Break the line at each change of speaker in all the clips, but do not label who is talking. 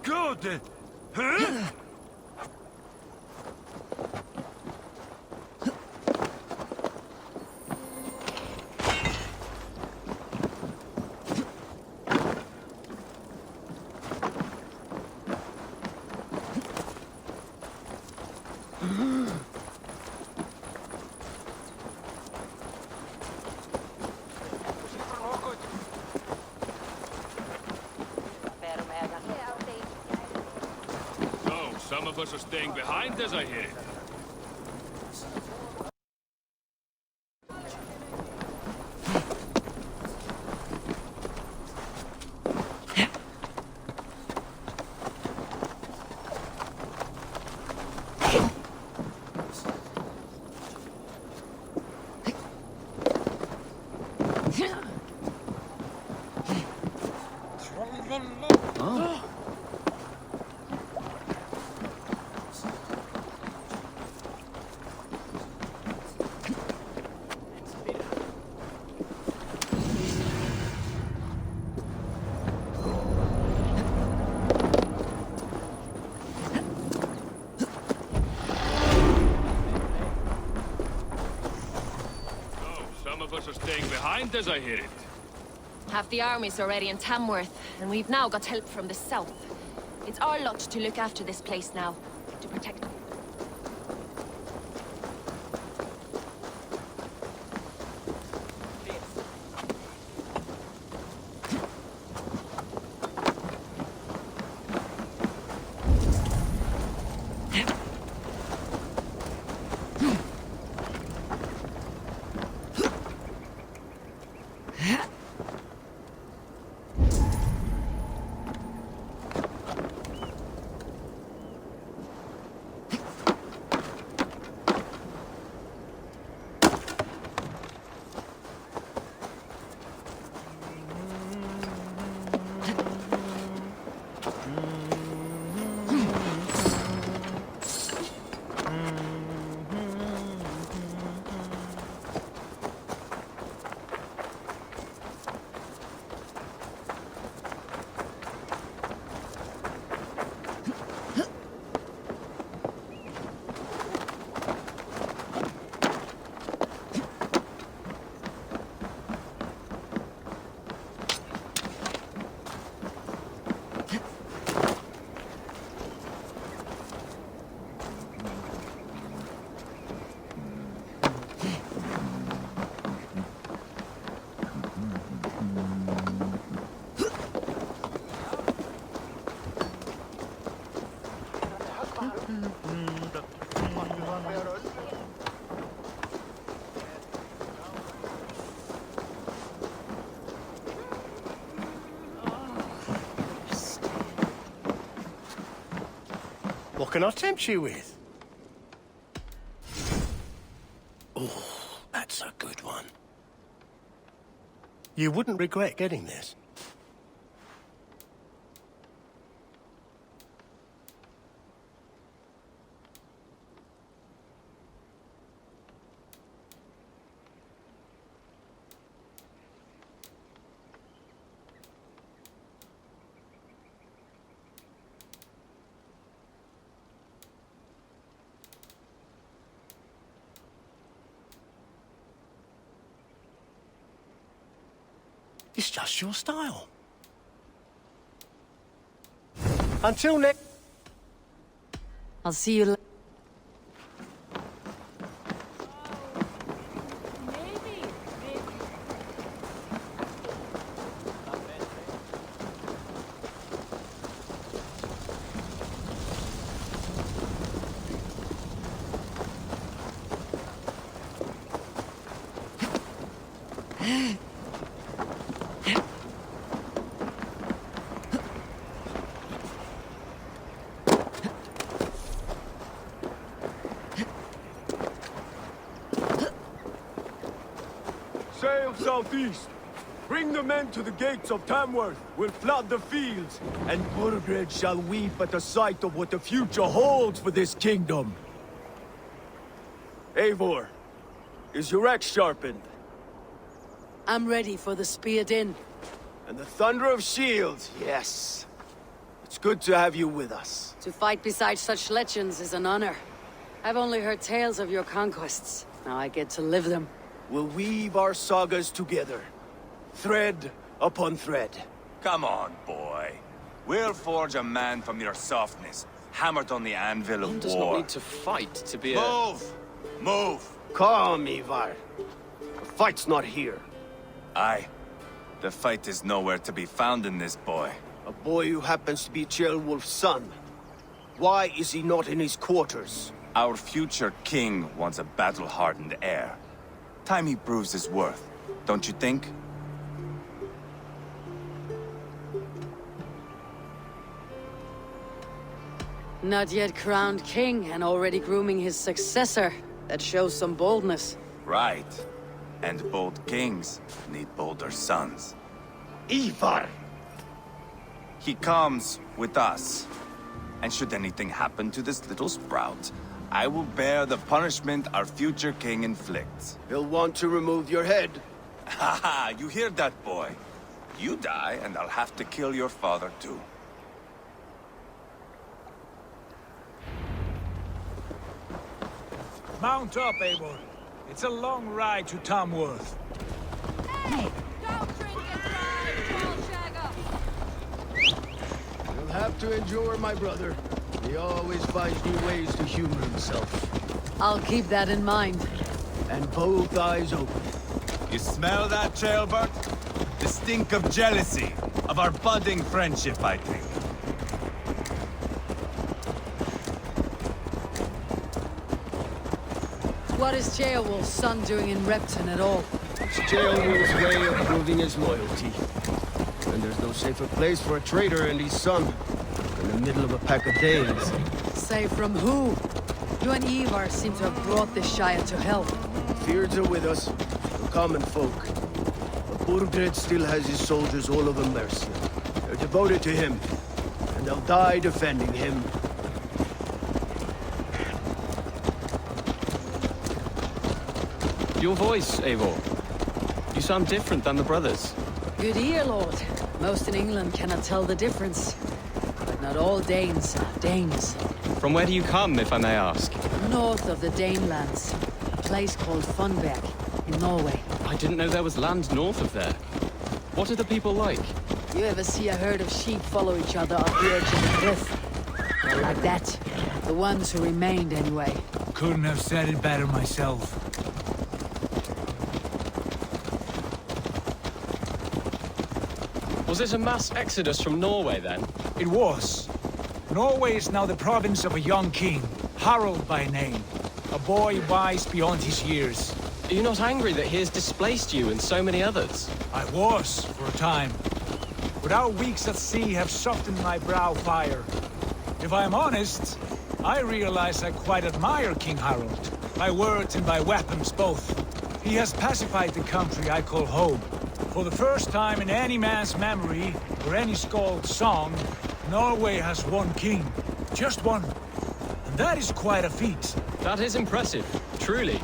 good! Huh?
Some of us are staying behind as I hear it. Some of us are staying behind as I hear it.
Half the army's already in Tamworth, and we've now got help from the south. It's our lot to look after this place now, to protect.
What can I tempt you with? Oh, that's a good one. You wouldn't regret getting this. It's just your style. Until next...
I'll see you later.
Sail southeast. Bring the men to the gates of Tamworth. We'll flood the fields, and Burgred shall weep at the sight of what the future holds for this kingdom. Eivor, is your axe sharpened?
I'm ready for the spear din.
And the thunder of shields, yes. It's good to have you with us.
To fight beside such legends is an honor. I've only heard tales of your conquests. Now I get to live them.
We'll weave our sagas together. Thread upon thread.
Come on, boy. We'll forge a man from your softness, hammered on the anvil of
One does
war.
not need to fight to be a...
Move! Move!
Calm, Ivar. The fight's not here.
Aye. The fight is nowhere to be found in this boy.
A boy who happens to be Ceolwulf's son. Why is he not in his quarters?
Our future king wants a battle-hardened heir. Time he proves his worth, don't you think?
Not yet crowned king and already grooming his successor. That shows some boldness.
Right. And bold kings need bolder sons.
Ivar!
He comes with us. And should anything happen to this little sprout, I will bear the punishment our future king inflicts.
He'll want to remove your head.
Haha, you hear that, boy? You die, and I'll have to kill your father, too.
Mount up, Eivor. It's a long ride to Tamworth.
Hey! Don't drink and drive, Trollshagger!
You'll have to endure, my brother. He always finds new ways to humor himself.
I'll keep that in mind.
And both eyes open.
You smell that, Ceolbert? The stink of jealousy, of our budding friendship, I think.
What is Ceolwulf's son doing in Repton at all?
It's Ceolwulf's way of proving his loyalty. And there's no safer place for a traitor and his son than the middle of a pack of Danes.
Safe from who? You and Ivar seem to have brought this Shire to hell.
Fears are with us, the common folk. But Burgred still has his soldiers all over Mercia. They're devoted to him, and they'll die defending him.
Your voice, Eivor. You sound different than the brothers.
Good ear, Lord. Most in England cannot tell the difference. But not all Danes are Danes.
From where do you come, if I may ask?
North of the Danelands. A place called Funberg, in Norway.
I didn't know there was land north of there. What are the people like?
You ever see a herd of sheep follow each other up the edge of the cliff? They're like that. The ones who remained, anyway.
Couldn't have said it better myself.
Was it a mass exodus from Norway, then?
It was. Norway is now the province of a young king, Harald by name. A boy wise beyond his years.
Are you not angry that he has displaced you and so many others?
I was, for a time. But our weeks at sea have softened my brow fire. If I am honest, I realize I quite admire King Harald. By words and by weapons both. He has pacified the country I call home. For the first time in any man's memory, or any skald's song, Norway has one king. Just one. And that is quite a feat.
That is impressive, truly.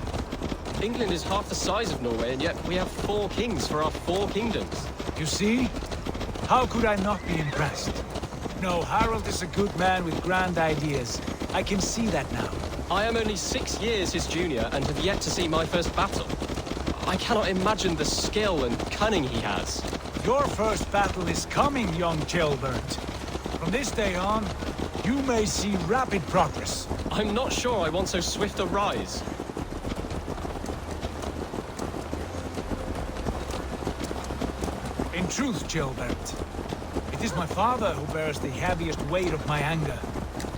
England is half the size of Norway, and yet we have 4 kings for our 4 kingdoms.
You see? How could I not be impressed? No, Harald is a good man with grand ideas. I can see that now.
I am only 6 years his junior and have yet to see my first battle. I cannot imagine the skill and cunning he has.
Your first battle is coming, young Ceolbert. From this day on, you may see rapid progress.
I'm not sure I want so swift a rise.
In truth, Ceolbert, it is my father who bears the heaviest weight of my anger,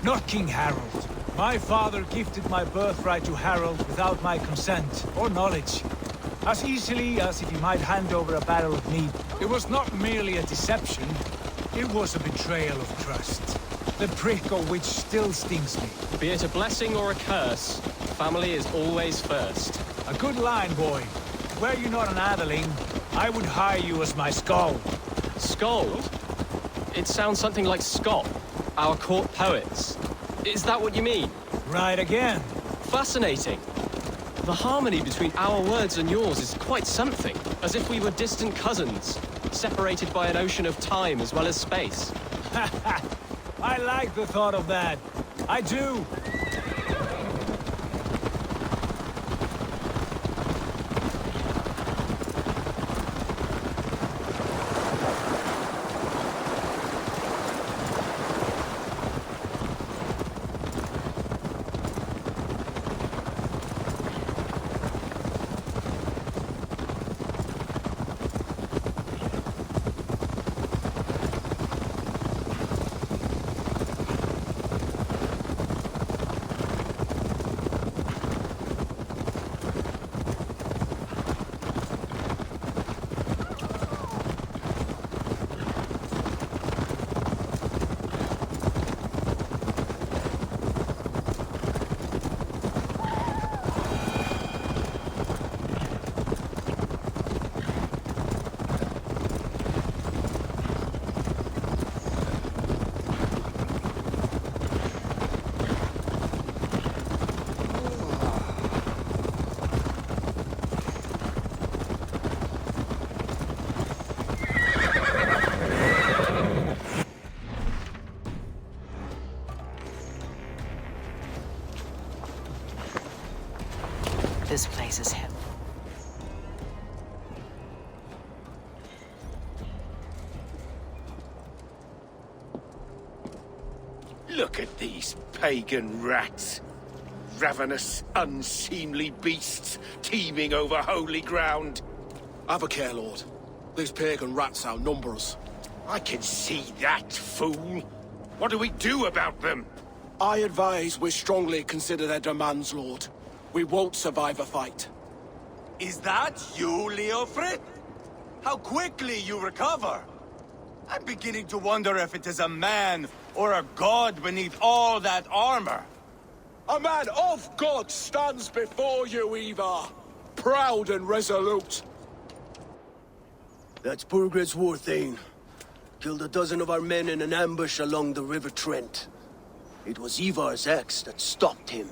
not King Harald. My father gifted my birthright to Harald without my consent or knowledge. As easily as if he might hand over a barrel of meat. It was not merely a deception, it was a betrayal of trust. The prick of which still stings me.
Be it a blessing or a curse, family is always first.
A good line, boy. Were you not an atheling, I would hire you as my skald.
Skald? It sounds something like Scott, our court poets. Is that what you mean?
Right again.
Fascinating. The harmony between our words and yours is quite something. As if we were distant cousins, separated by an ocean of time as well as space.
I like the thought of that. I do.
This place is him.
Look at these pagan rats. Ravenous, unseemly beasts teeming over holy ground.
Have a care, Lord. These pagan rats outnumber us.
I can see that, fool. What do we do about them?
I advise we strongly consider their demands, Lord. We won't survive a fight.
Is that you, Leofrid? How quickly you recover! I'm beginning to wonder if it is a man or a god beneath all that armor.
A man of God stands before you, Ivar. Proud and resolute.
That's Burgred's war thane. Killed a dozen of our men in an ambush along the River Trent. It was Ivar's axe that stopped him.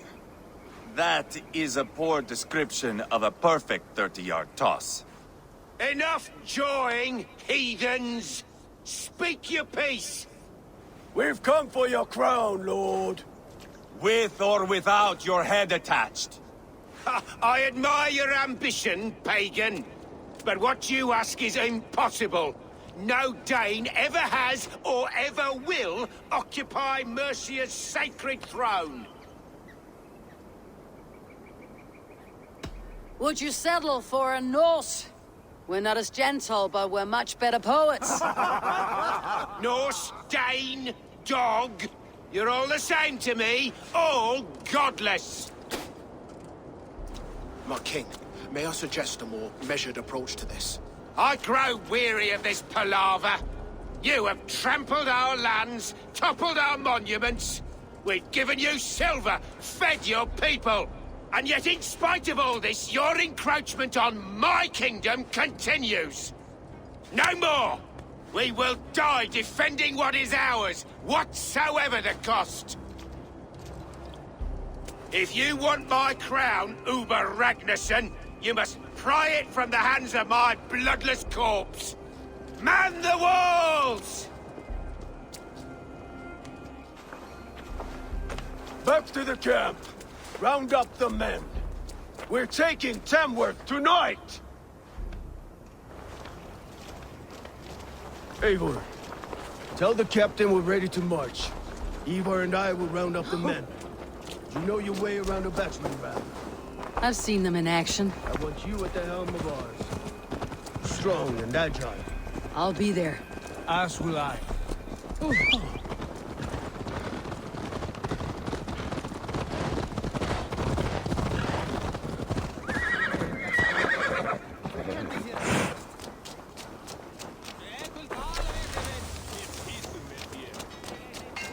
That is a poor description of a perfect 30-yard toss.
Enough jawing, heathens! Speak your piece!
We've come for your crown, Lord.
With or without your head attached.
Ha, I admire your ambition, pagan. But what you ask is impossible. No Dane ever has or ever will occupy Mercia's sacred throne.
Would you settle for a Norse? We're not as gentle, but we're much better poets.
Norse, Dane, dog. You're all the same to me. All godless.
My king, may I suggest a more measured approach to this?
I grow weary of this palaver. You have trampled our lands, toppled our monuments. We've given you silver, fed your people. And yet, in spite of all this, your encroachment on my kingdom continues. No more! We will die defending what is ours, whatsoever the cost. If you want my crown, Uber Ragnarsson, you must pry it from the hands of my bloodless corpse. Man the walls!
Back to the camp. Round up the men. We're taking Tamworth tonight! Eivor, tell the captain we're ready to march. Ivar and I will round up the men. You know your way around a battering ram.
I've seen them in action.
I want you at the helm of ours. Strong and agile.
I'll be there.
As will I.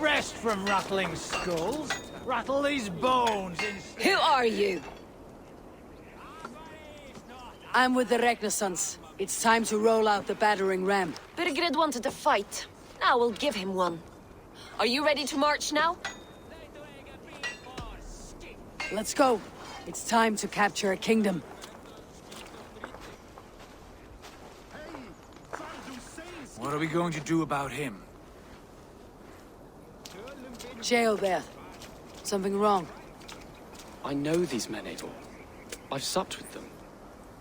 Rest from rattling skulls. Rattle these bones instead.
Who are you?
I'm with the Ragnarsons. It's time to roll out the battering ram.
Burgred wanted to fight. Now we'll give him one. Are you ready to march now?
Let's go. It's time to capture a kingdom.
What are we going to do about him?
Jail there. Something wrong.
I know these men, Eivor. I've supped with them.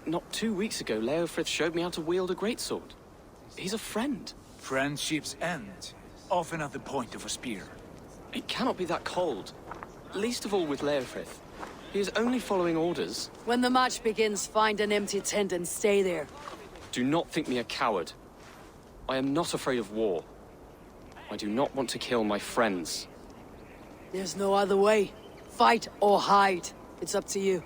Not 2 weeks ago, Leofrith showed me how to wield a greatsword. He's a friend.
Friendships end, often at the point of a spear.
It cannot be that cold. Least of all with Leofrith. He is only following orders.
When the march begins, find an empty tent and stay there.
Do not think me a coward. I am not afraid of war. I do not want to kill my friends.
There's no other way. Fight or hide. It's up to you.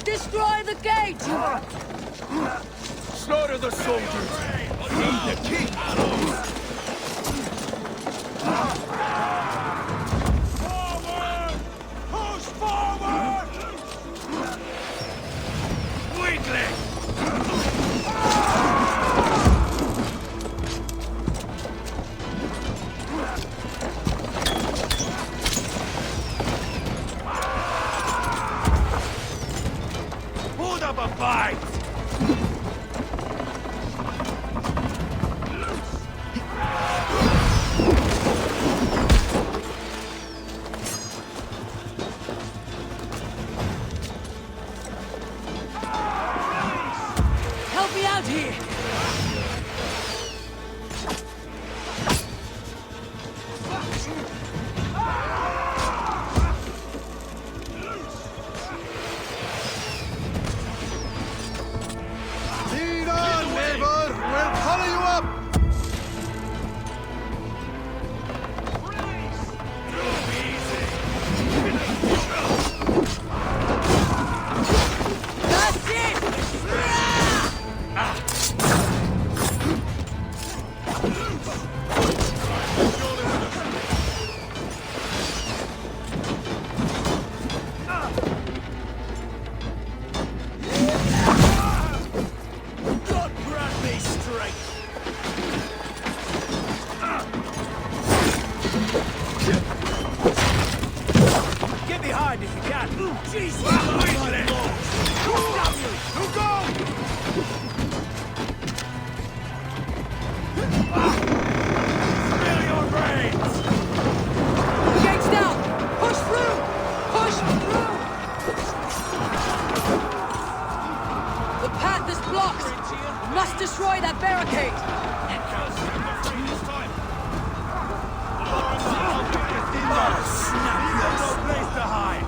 Destroy the gate!
Slaughter the soldiers! Lead the king!
Forward! Push forward! Weakling! Put up a fight!
Help me out here!
Lead on, Eivor! We'll follow you up!
That's it!
God grant me strength! Get behind if you can! Jesus! Who go? Spill your brains!
Gates down! Push through! Push through! The path is blocked! We must destroy that barricade!
Snap! There's no place to hide!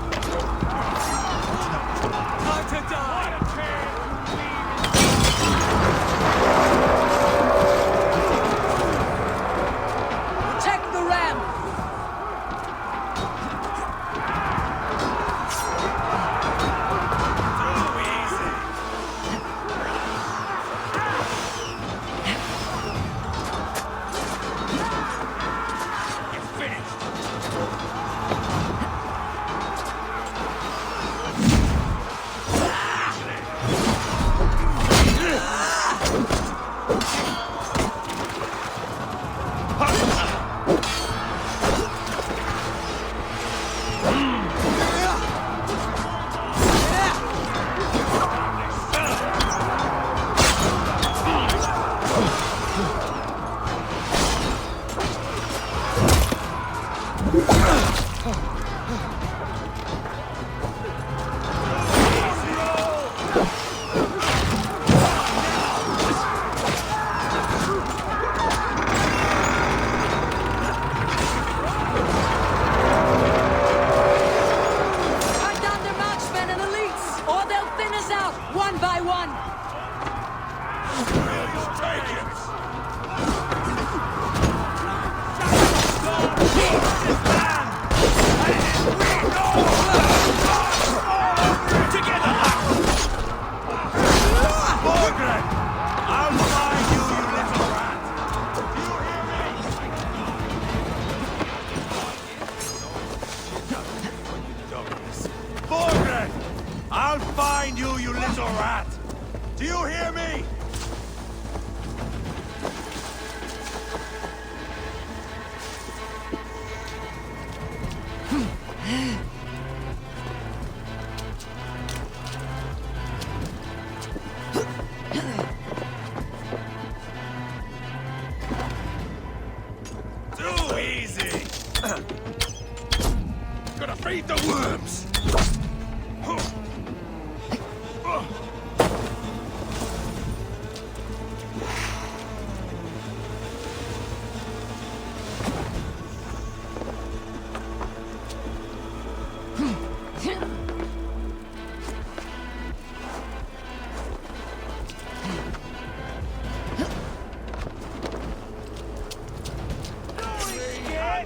Gotta feed the worms!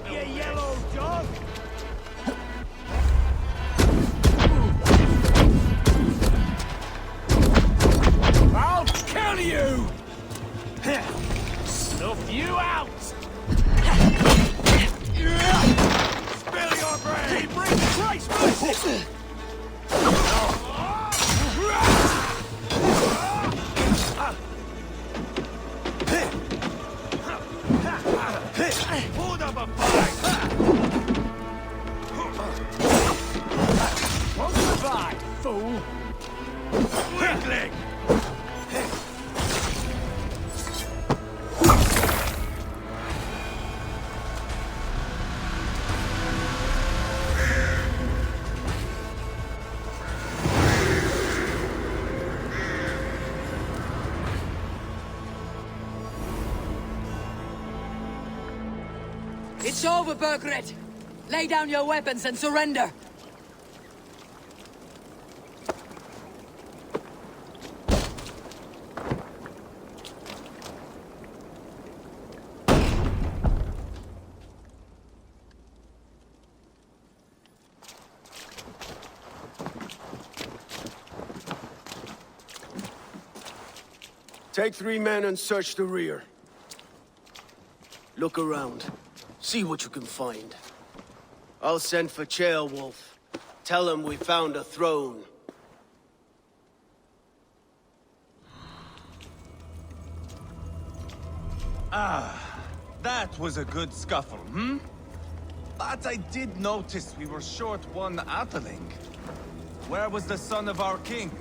You yellow dog!
I'll kill you!
Snuff you out!
Spill your brain! Bring Christ mercy! Hold up a fight!
Won't survive, fool!
Weakling!
It's over, Burgred. Lay down your weapons and surrender.
Take 3 men and search the rear. Look around. See what you can find. I'll send for Gamerworf. Tell him we found a throne.
That was a good scuffle, hmm? But I did notice we were short one atheling. Where was the son of our king?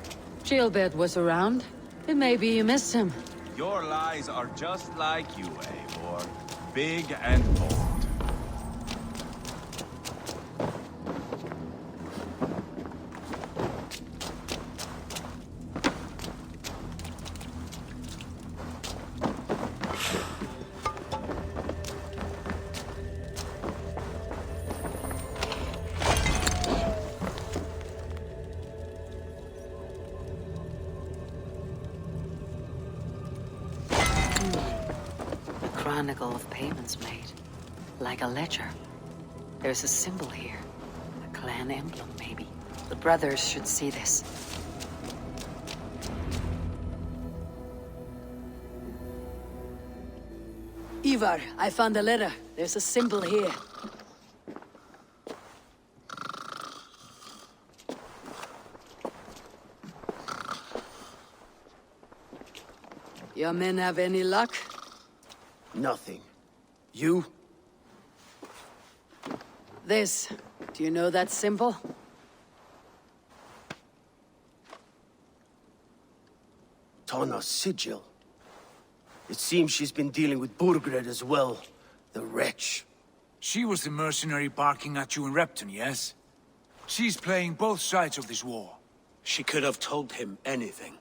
Gilbert was around. Then maybe you missed him.
Your lies are just like you, Eivor. Big and bold.
Chronicle of payments made. Like a ledger. There's a symbol here. A clan emblem, maybe. The brothers should see this. Ivar, I found a letter. There's a symbol here. Your men have any luck?
Nothing. You?
This. Do you know that symbol?
Tana's sigil. It seems she's been dealing with Burgred as well. The wretch.
She was the mercenary barking at you in Repton, yes? She's playing both sides of this war.
She could have told him anything.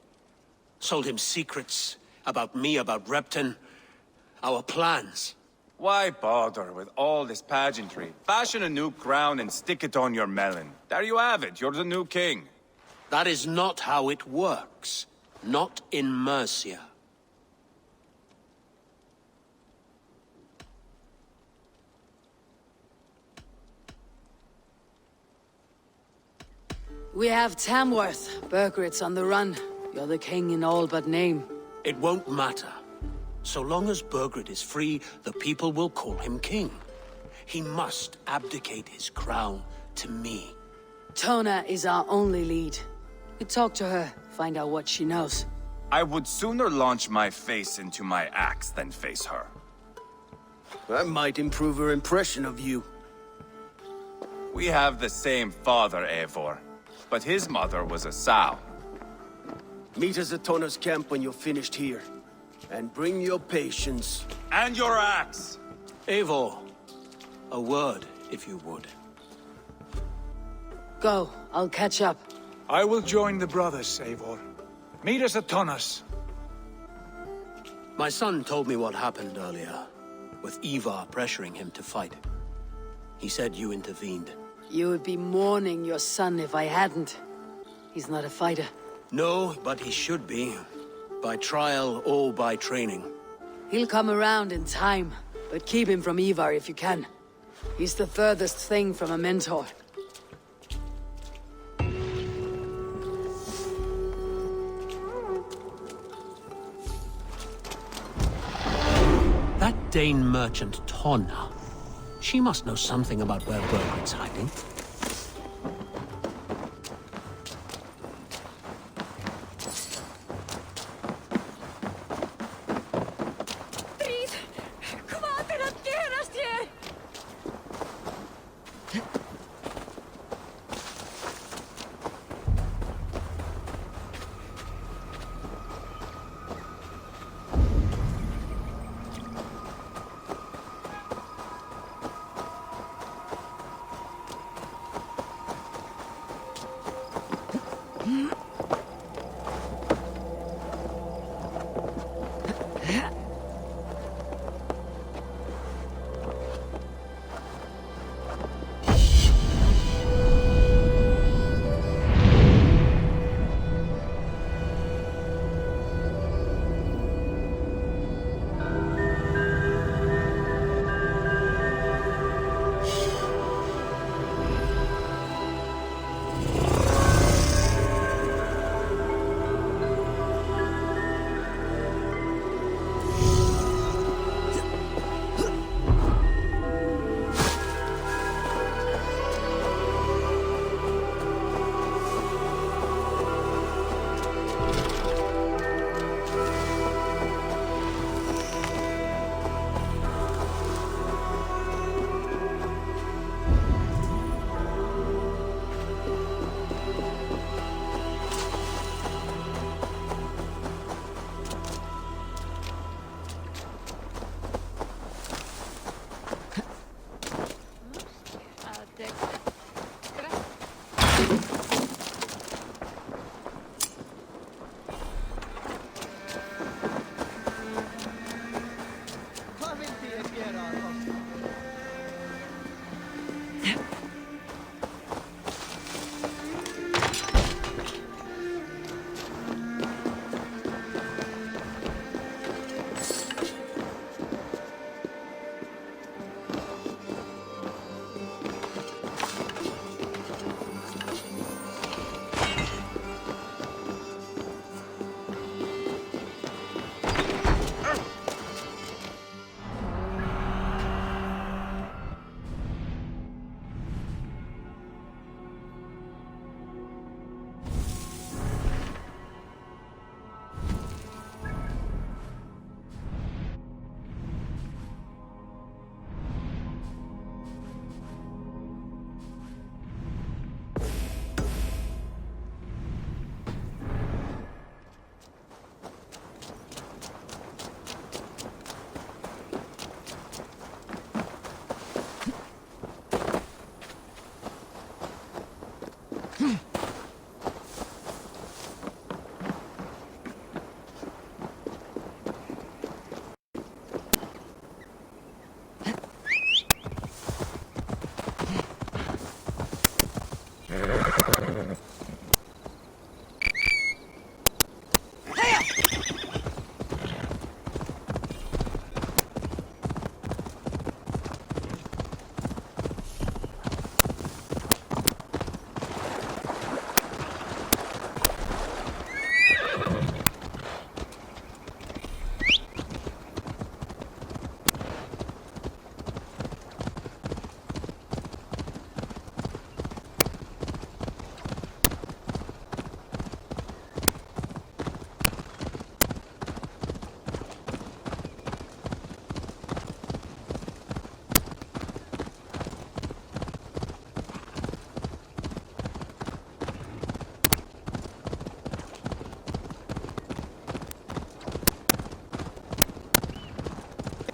Sold him secrets about me, about Repton, our plans.
Why bother with all this pageantry? Fashion a new crown and stick it on your melon. There you have it, you're the new king.
That is not how it works. Not in Mercia.
We have Tamworth. Burgred's on the run. You're the king in all but name.
It won't matter. So long as Burgred is free, the people will call him king. He must abdicate his crown to me.
Tona is our only lead. We talk to her, find out what she knows.
I would sooner launch my face into my axe than face her.
That might improve her impression of you.
We have the same father, Eivor. But his mother was a sow.
Meet us at Tona's camp when you're finished here. And bring your patience.
And your axe!
Eivor, A word, if you would.
Go, I'll catch up.
I will join the brothers, Eivor. Meet us at Tonnas.
My son told me what happened earlier, with Ivar pressuring him to fight. He said you intervened.
You would be mourning your son if I hadn't. He's not a fighter.
No, but he should be. By trial or by training.
He'll come around in time, but keep him from Ivar if you can. He's the furthest thing from a mentor.
That Dane merchant Tonna. She must know something about where Bergred's hiding.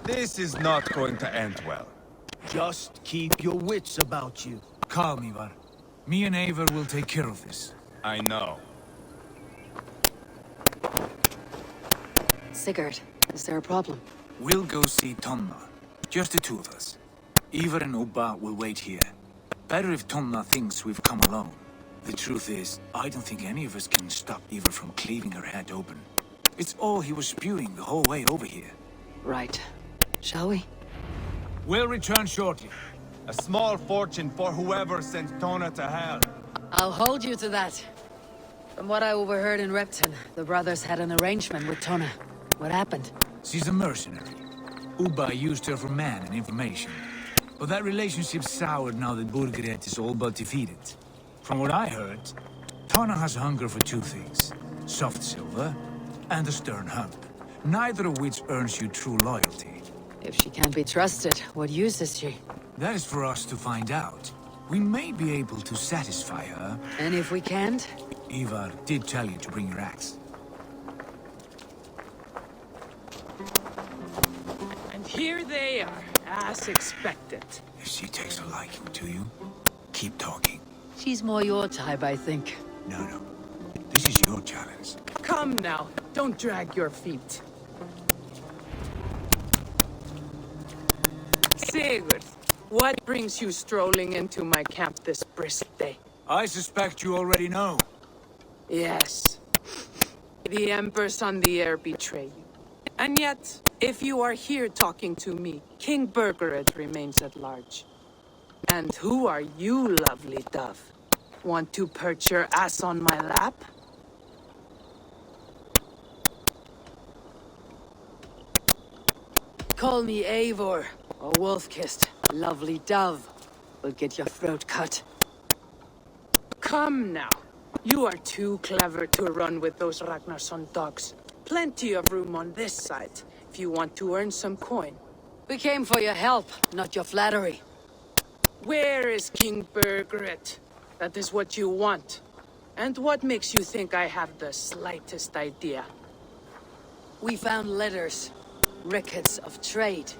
This is not going to end well.
Just keep your wits about you.
Calm, Ivar. Me and Eivor will take care of this.
I know.
Sigurd, is there a problem?
We'll go see Tonna. Just the two of us. Ivar and Ubba will wait here. Better if Tonna thinks we've come alone. The truth is, I don't think any of us can stop Ivar from cleaving her head open. It's all he was spewing the whole way over here.
Right. Shall we?
We'll return shortly.
A small fortune for whoever sent Tona to hell.
I'll hold you to that. From what I overheard in Repton, the brothers had an arrangement with Tona. What happened?
She's a mercenary. Ubba used her for man and information. But that relationship soured now that Burgred is all but defeated. From what I heard, Tonna has hunger for two things. Soft silver and a stern hump. Neither of which earns you true loyalty.
If she can't be trusted, what use is she?
That is for us to find out. We may be able to satisfy her.
And if we can't?
Ivar did tell you to bring your axe.
And here they are, as expected.
If she takes a liking to you, keep talking.
She's more your type, I think.
No. This is your challenge.
Come now, don't drag your feet. Sigurd, what brings you strolling into my camp this brisk day?
I suspect you already know.
Yes. The Emperor's on the air betray you. And yet, if you are here talking to me, King Burgred remains at large. And who are you, lovely dove? Want to perch your ass on my lap?
Call me Eivor, or Wolf-Kissed, lovely dove. Will get your throat cut.
Come now. You are too clever to run with those Ragnarsson dogs. Plenty of room on this side, if you want to earn some coin.
We came for your help, not your flattery.
Where is King Burgred? That is what you want. And what makes you think I have the slightest idea?
We found letters, records of trade.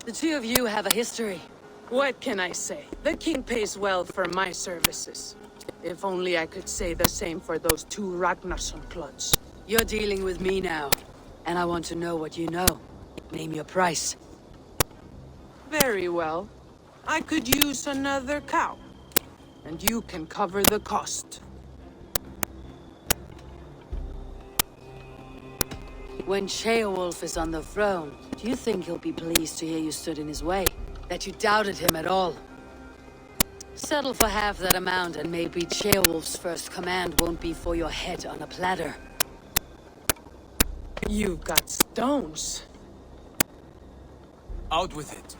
The two of you have a history.
What can I say? The king pays well for my services. If only I could say the same for those two Ragnarsson clods.
You're dealing with me now, and I want to know what you know. Name your price.
Very well. I could use another cow. And you can cover the cost.
When Sheolwulf is on the throne, do you think he'll be pleased to hear you stood in his way? That you doubted him at all? Settle for half that amount and maybe Sheolwulf's first command won't be for your head on a platter.
You've got stones.
Out with it.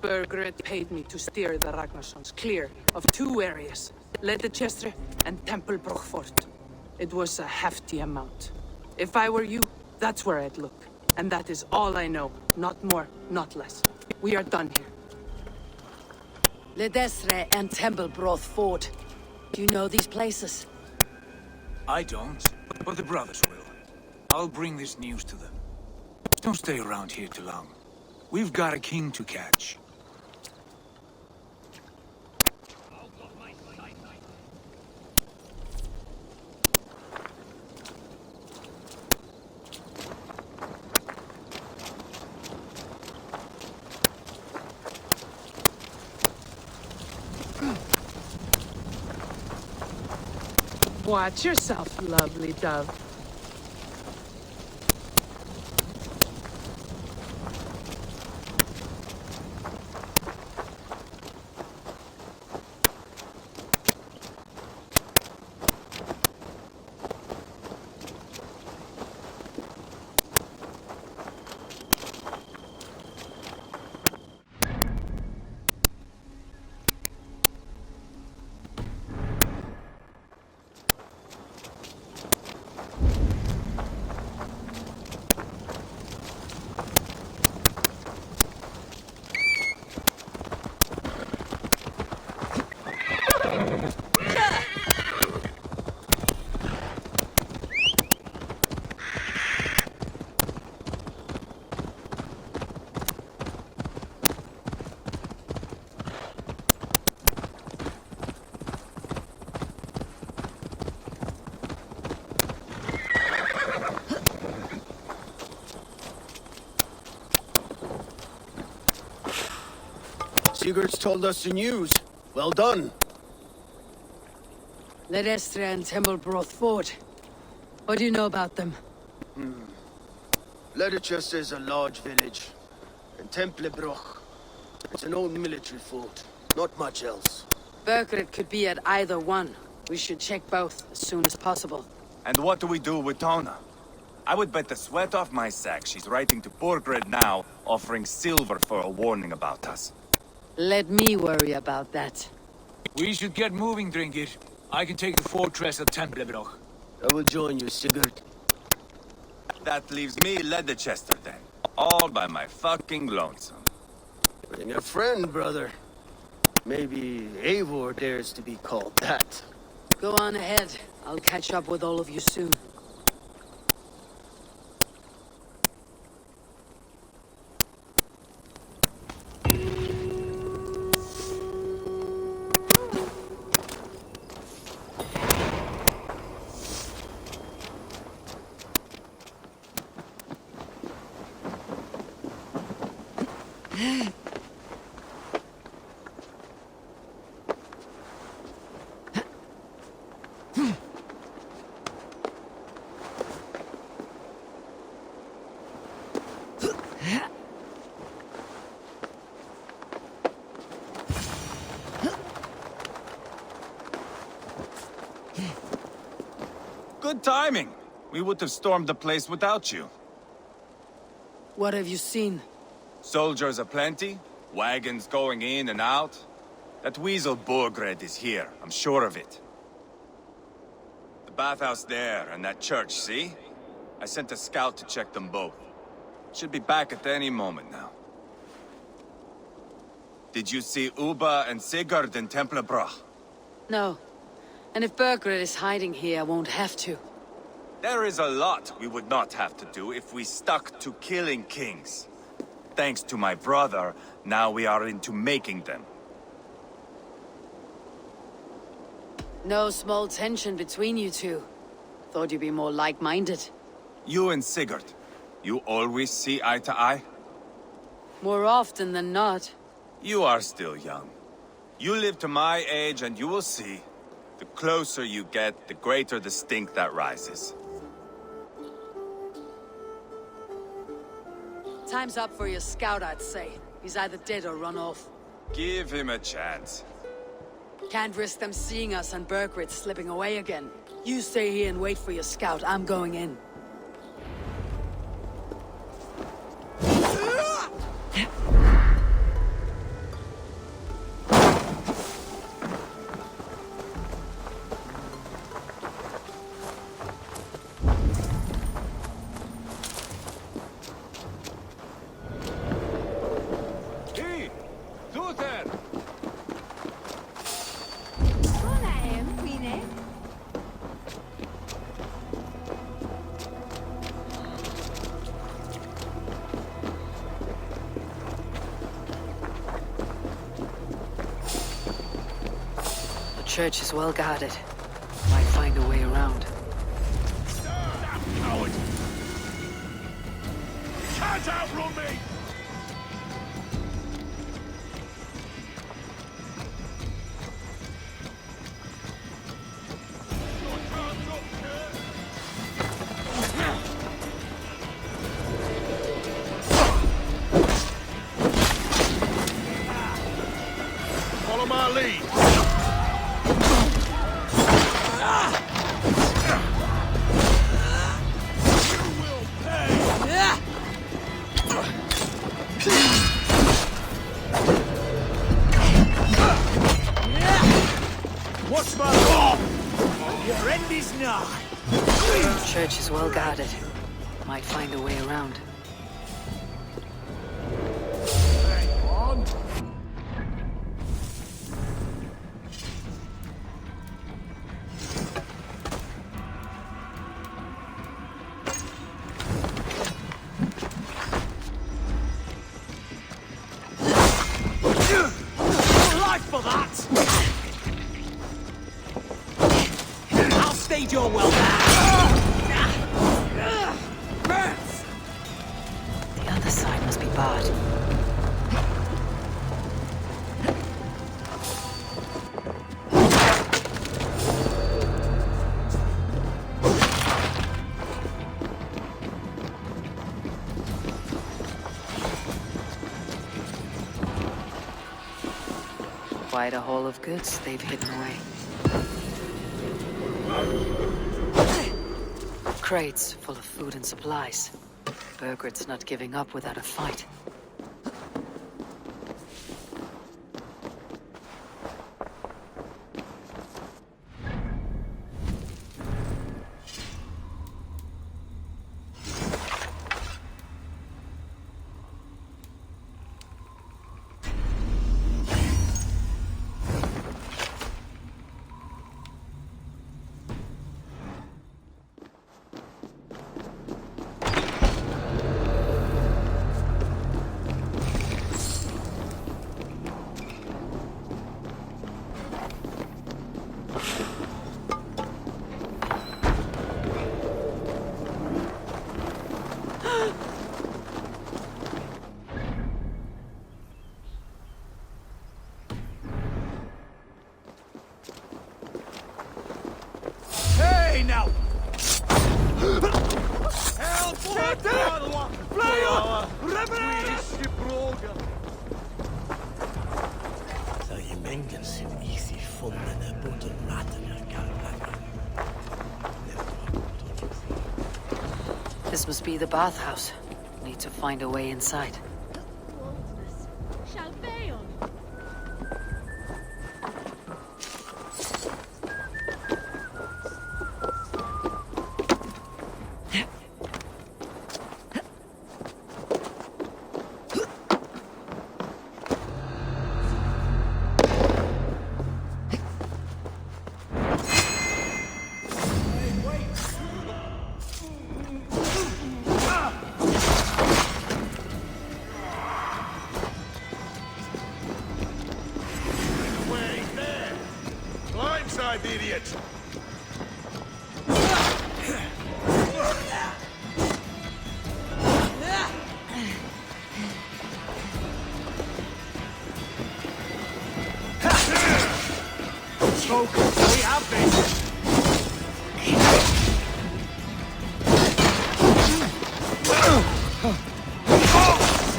Burgred paid me to steer the Ragnarssons clear of two areas, Ledechestre and Temple Brochfort. It was a hefty amount. If I were you, that's where I'd look. And that is all I know. Not more, not less. We are done here.
Ledestre and Templebroth Fort. Do you know these places?
I don't, but the brothers will. I'll bring this news to them. Don't stay around here too long. We've got a king to catch.
Watch yourself, lovely dove.
Sigurd's told us the news. Well done.
Ledestre and Templebroth fought. What do you know about them?
Leicester is a large village. And Templebroch, it's an old military fort. Not much else.
Burgred could be at either one. We should check both as soon as possible.
And what do we do with Tona? I would bet the sweat off my sack she's writing to Borgred now, offering silver for a warning about us.
Let me worry about that.
We should get moving, Drinkit. I can take the fortress of Templebroch.
I will join you, Sigurd.
That leaves me Leicester then. All by my fucking lonesome.
Bring a friend, brother. Maybe Eivor dares to be called that.
Go on ahead. I'll catch up with all of you soon.
Good timing. We would have stormed the place without you.
What have you seen?
Soldiers aplenty, wagons going in and out. That weasel Borgred is here, I'm sure of it. The bathhouse there and that church, see? I sent a scout to check them both. Should be back at any moment now. Did you see Uba and Sigurd in Templebroch?
No. And if Burgred is hiding here, I won't have to.
There is a lot we would not have to do if we stuck to killing kings. Thanks to my brother, now we are into making them.
No small tension between you two. Thought you'd be more like-minded.
You and Sigurd, you always see eye to eye?
More often than not.
You are still young. You live to my age and you will see. The closer you get, the greater the stink that rises.
Time's up for your scout, I'd say. He's either dead or run off.
Give him a chance.
Can't risk them seeing us and Burgred slipping away again. You stay here and wait for your scout. I'm going in. The church is well guarded. Might find a way around.
Coward! Can't outrun me! Follow my lead!
What's my law? Your end is nigh.
The church is well guarded. Might find a way around.
Hang on.
Life for that! I'll stage your well
The other side must be barred. Quite a haul of goods they've hidden away. Crates full of food and supplies. Burgred's not giving up without a fight.
Hey now! Help!
This must be the bathhouse. Need to find a way inside.
Idiot! Smoke! We have this!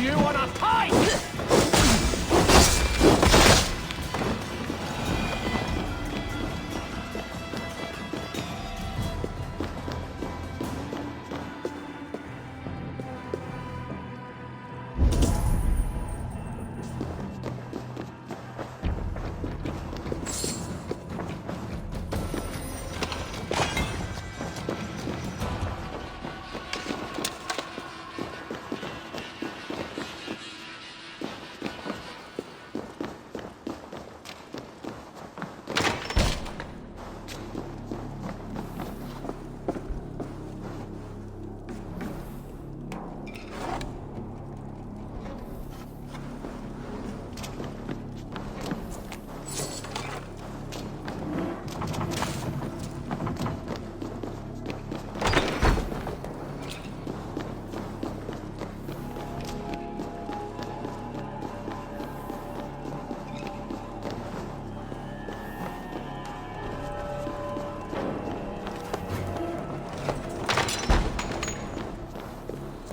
You wanna fight?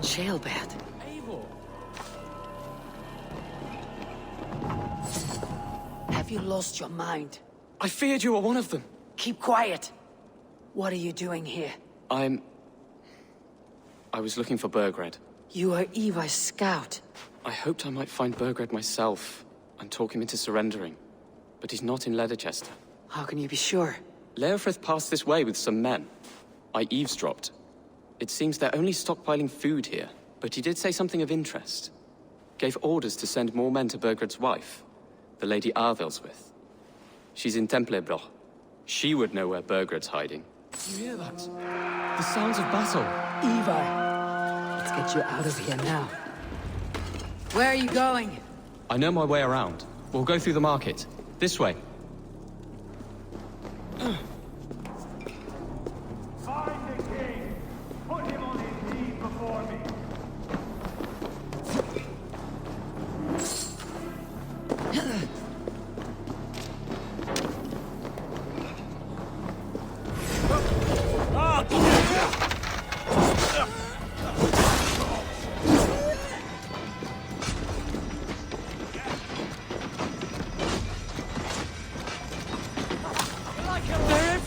Jailbird. Have you lost your mind?
I feared you were one of them.
Keep quiet. What are you doing here?
I was looking for Burgred.
You are Eva's scout.
I hoped I might find Burgred myself and talk him into surrendering. But he's not in Leatherchester.
How can you be sure?
Leofrith passed this way with some men. I eavesdropped. It seems they're only stockpiling food here, but he did say something of interest. Gave orders to send more men to Burgred's wife, the Lady Arvelswith. She's in Templebroch. She would know where Burgred's hiding.
You hear that?
The sounds of battle.
Eva! Let's get you out of here now. Where are you going?
I know my way around. We'll go through the market. This way.
Find the king! Put him on his knees before me!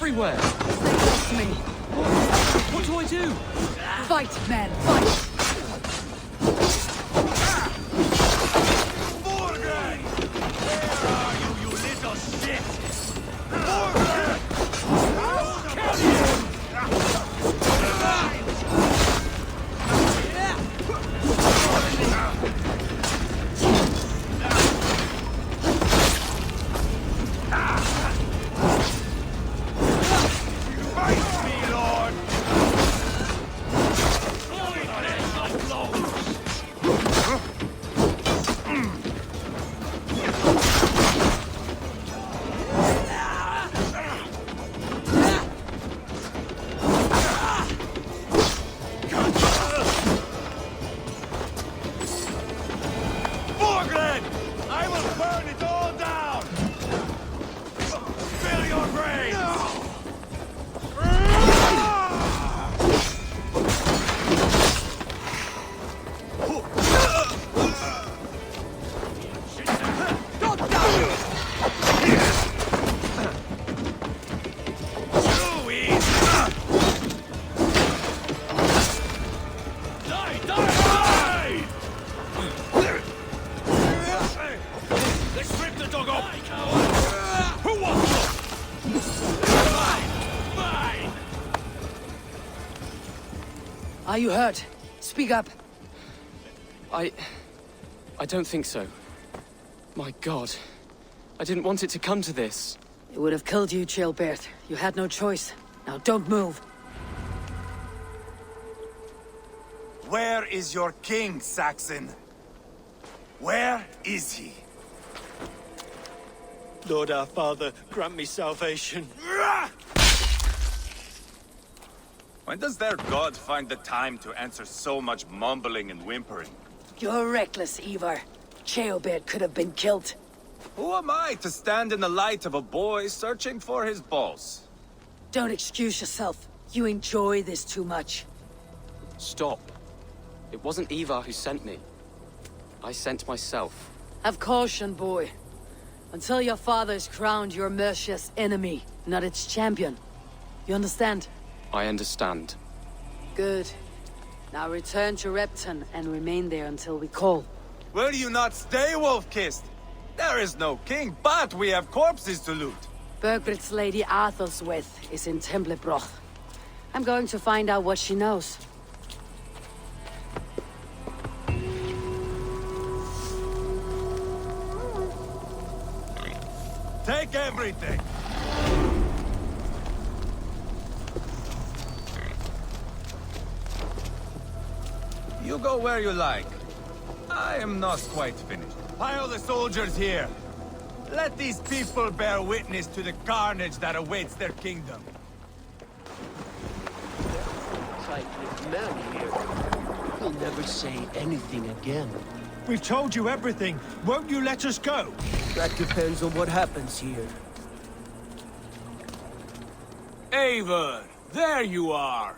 everywhere!
Stay close to me.
What do I do?
Fight, man, fight!
Morgan! Where are you, you little shit? Morgan! I'll kill you! Fight me, Lord! Morgan! I will burn it all down! Fill your brains! Let's rip the dog off! Who wants some? Mine!
Are you hurt? Speak up.
I don't think so. My God. I didn't want it to come to this.
It would have killed you, Chilbert. You had no choice. Now don't move.
Where is your king, Saxon? Where is he?
Lord our Father, grant me salvation.
When does their god find the time to answer so much mumbling and whimpering?
You're reckless, Ivar. Chilbert could have been killed.
Who am I to stand in the light of a boy searching for his balls?
Don't excuse yourself. You enjoy this too much.
Stop. It wasn't Ivar who sent me. I sent myself.
Have caution, boy. Until your father is crowned your Mercia's enemy, not its champion. You understand?
I understand.
Good. Now return to Repton and remain there until we call.
Will you not stay, Wolf-Kissed? There is no king, but we have corpses to loot.
Bergred's lady Arthur'sweth is in Templebroch. I'm going to find out what she knows.
Take everything! You go where you like. I am not quite finished. Pile the soldiers here. Let these people bear witness to the carnage that awaits their kingdom.
Tight-lipped man here. He'll never say anything again.
We've told you everything. Won't you let us go?
That depends on what happens here.
Eivor, there you are!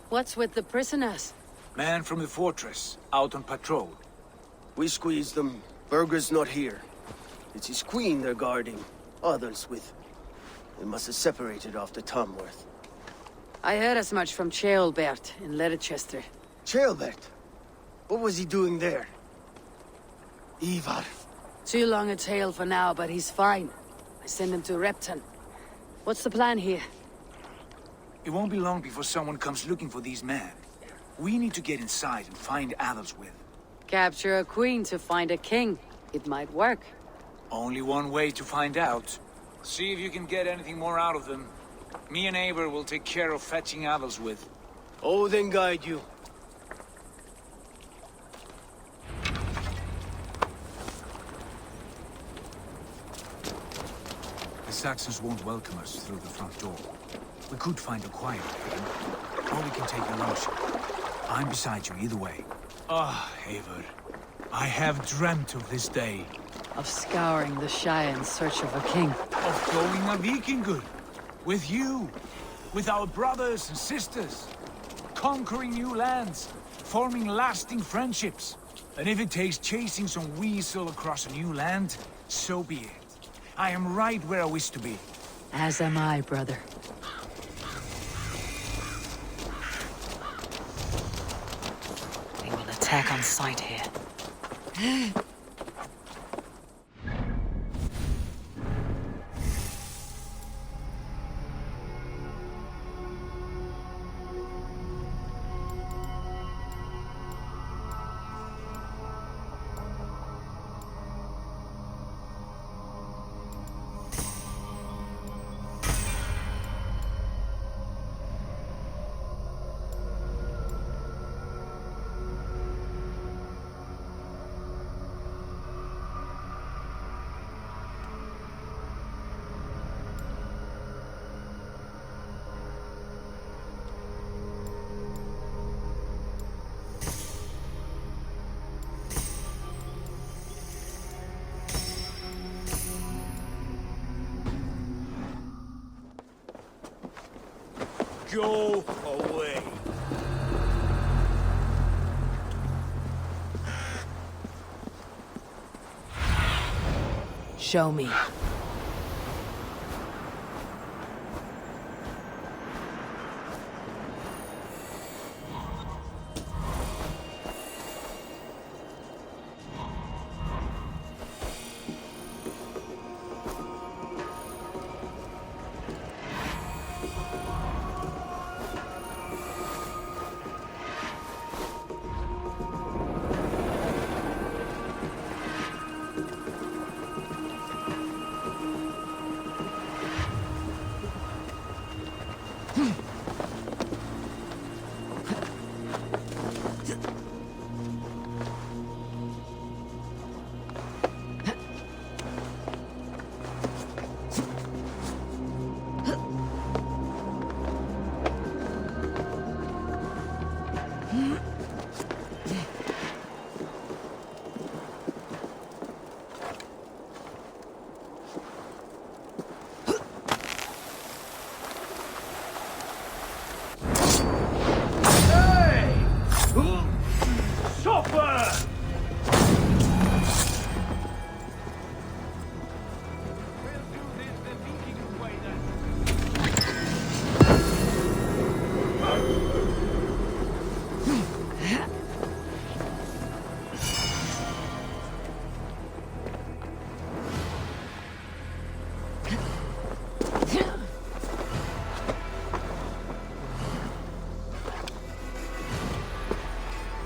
What's with the prisoners?
Man from the fortress, out on patrol.
We squeezed them. Berger's not here. It's his queen they're guarding. Others with... They must have separated after Tamworth.
I heard as much from Chilbert in Leicester.
Chilbert? What was he doing there? Ivar.
Too long a tale for now, but he's fine. I send him to Repton. What's the plan here?
It won't be long before someone comes looking for these men. We need to get inside and find Adelswith.
Capture a queen to find a king. It might work.
Only one way to find out. See if you can get anything more out of them. Me and Eivor will take care of fetching Adelswith.
Odin guide you.
The Saxons won't welcome us through the front door. We could find a quiet way, or we can take a long shot. I'm beside you either way. Ah, Eivor. I have dreamt of this day.
Of scouring the Shire in search of a king.
Of going a Vikingur. With you. With our brothers and sisters. Conquering new lands. Forming lasting friendships. And if it takes chasing some weasel across a new land, so be it. I am right where I wish to be.
As am I, brother. They will attack on sight here.
Go away.
Show me.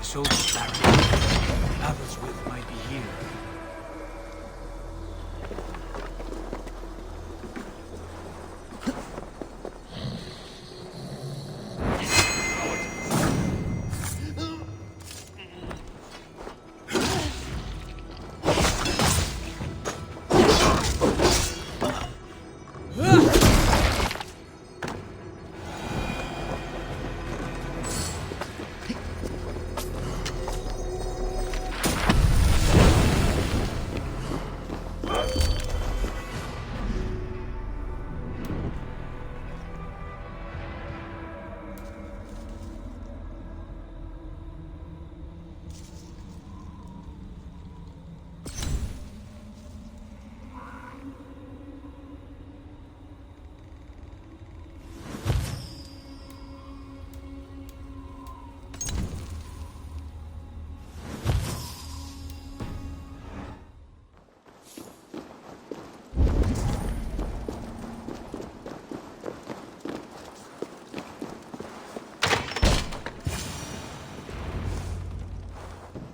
Soldier's barracks. Athelswith might be here.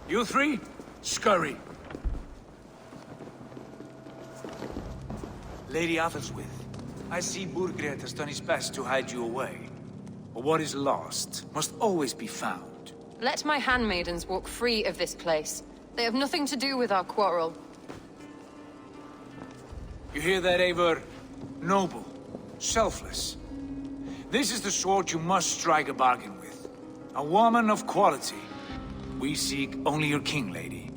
You three, scurry.
Lady Athelswith, I see Burgred has done his best to hide you away. But what is lost must always be found.
Let my handmaidens walk free of this place. They have nothing to do with our quarrel.
You hear that, Eivor? Noble, selfless. This is the sort you must strike a bargain with. A woman of quality. We seek only your king, lady.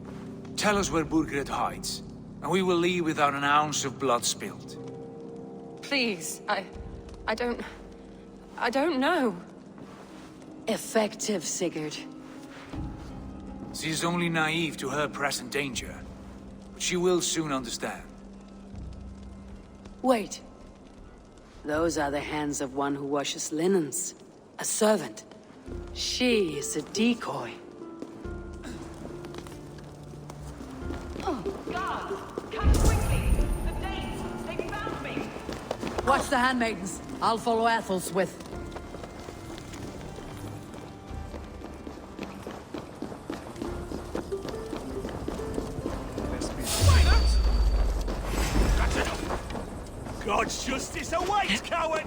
Tell us where Burgred hides, and we will leave without an ounce of blood spilled.
Please, I don't know.
Effective, Sigurd.
She is only naive to her present danger, but she will soon understand.
Wait. Those are the hands of one who washes linens. A servant. She is a decoy.
Guards, come quickly! The Danes, they found me!
Watch the handmaidens. I'll follow Athelswith.
That's enough! God's justice awaits, coward!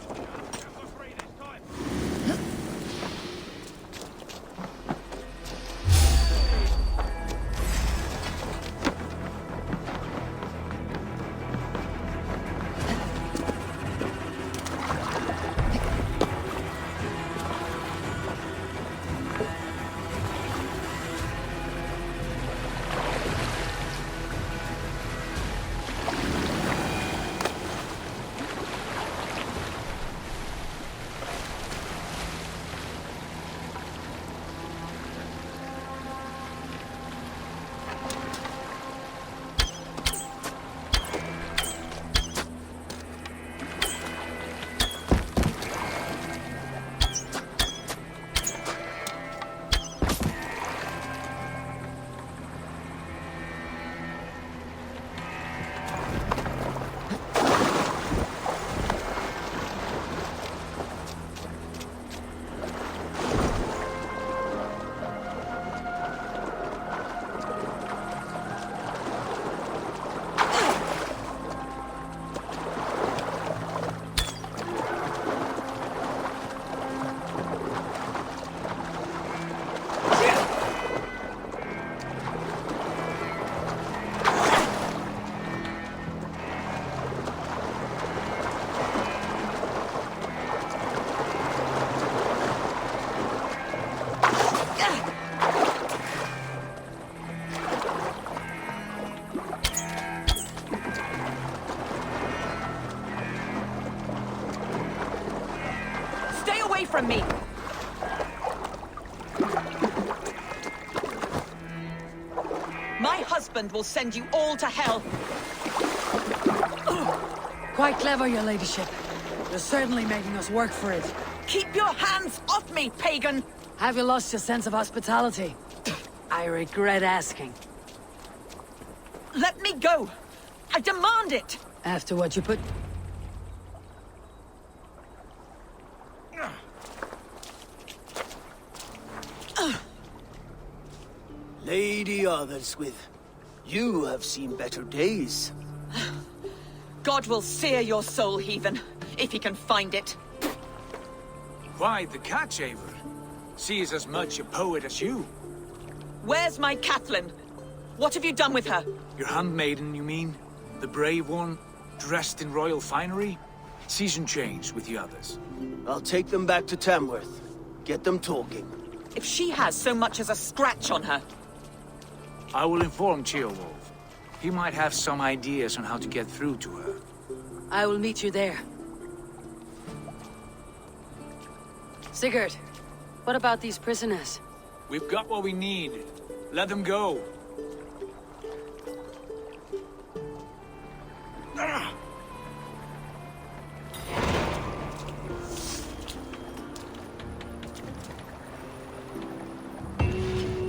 From me! My husband will send you all to hell!
Quite clever, your ladyship. You're certainly making us work for it.
Keep your hands off me, pagan!
Have you lost your sense of hospitality? I regret asking.
Let me go! I demand it!
After what you put...
Lady Arthelswith, you have seen better days.
God will sear your soul, heathen, if he can find it.
Why, the catch, Eivor? She is as much a poet as you.
Where's my Catelyn? What have you done with her?
Your handmaiden, you mean? The brave one, dressed in royal finery? Season change with the others.
I'll take them back to Tamworth. Get them talking.
If she has so much as a scratch on her...
I will inform Ceolwulf. He might have some ideas on how to get through to her.
I will meet you there. Sigurd, what about these prisoners?
We've got what we need. Let them go.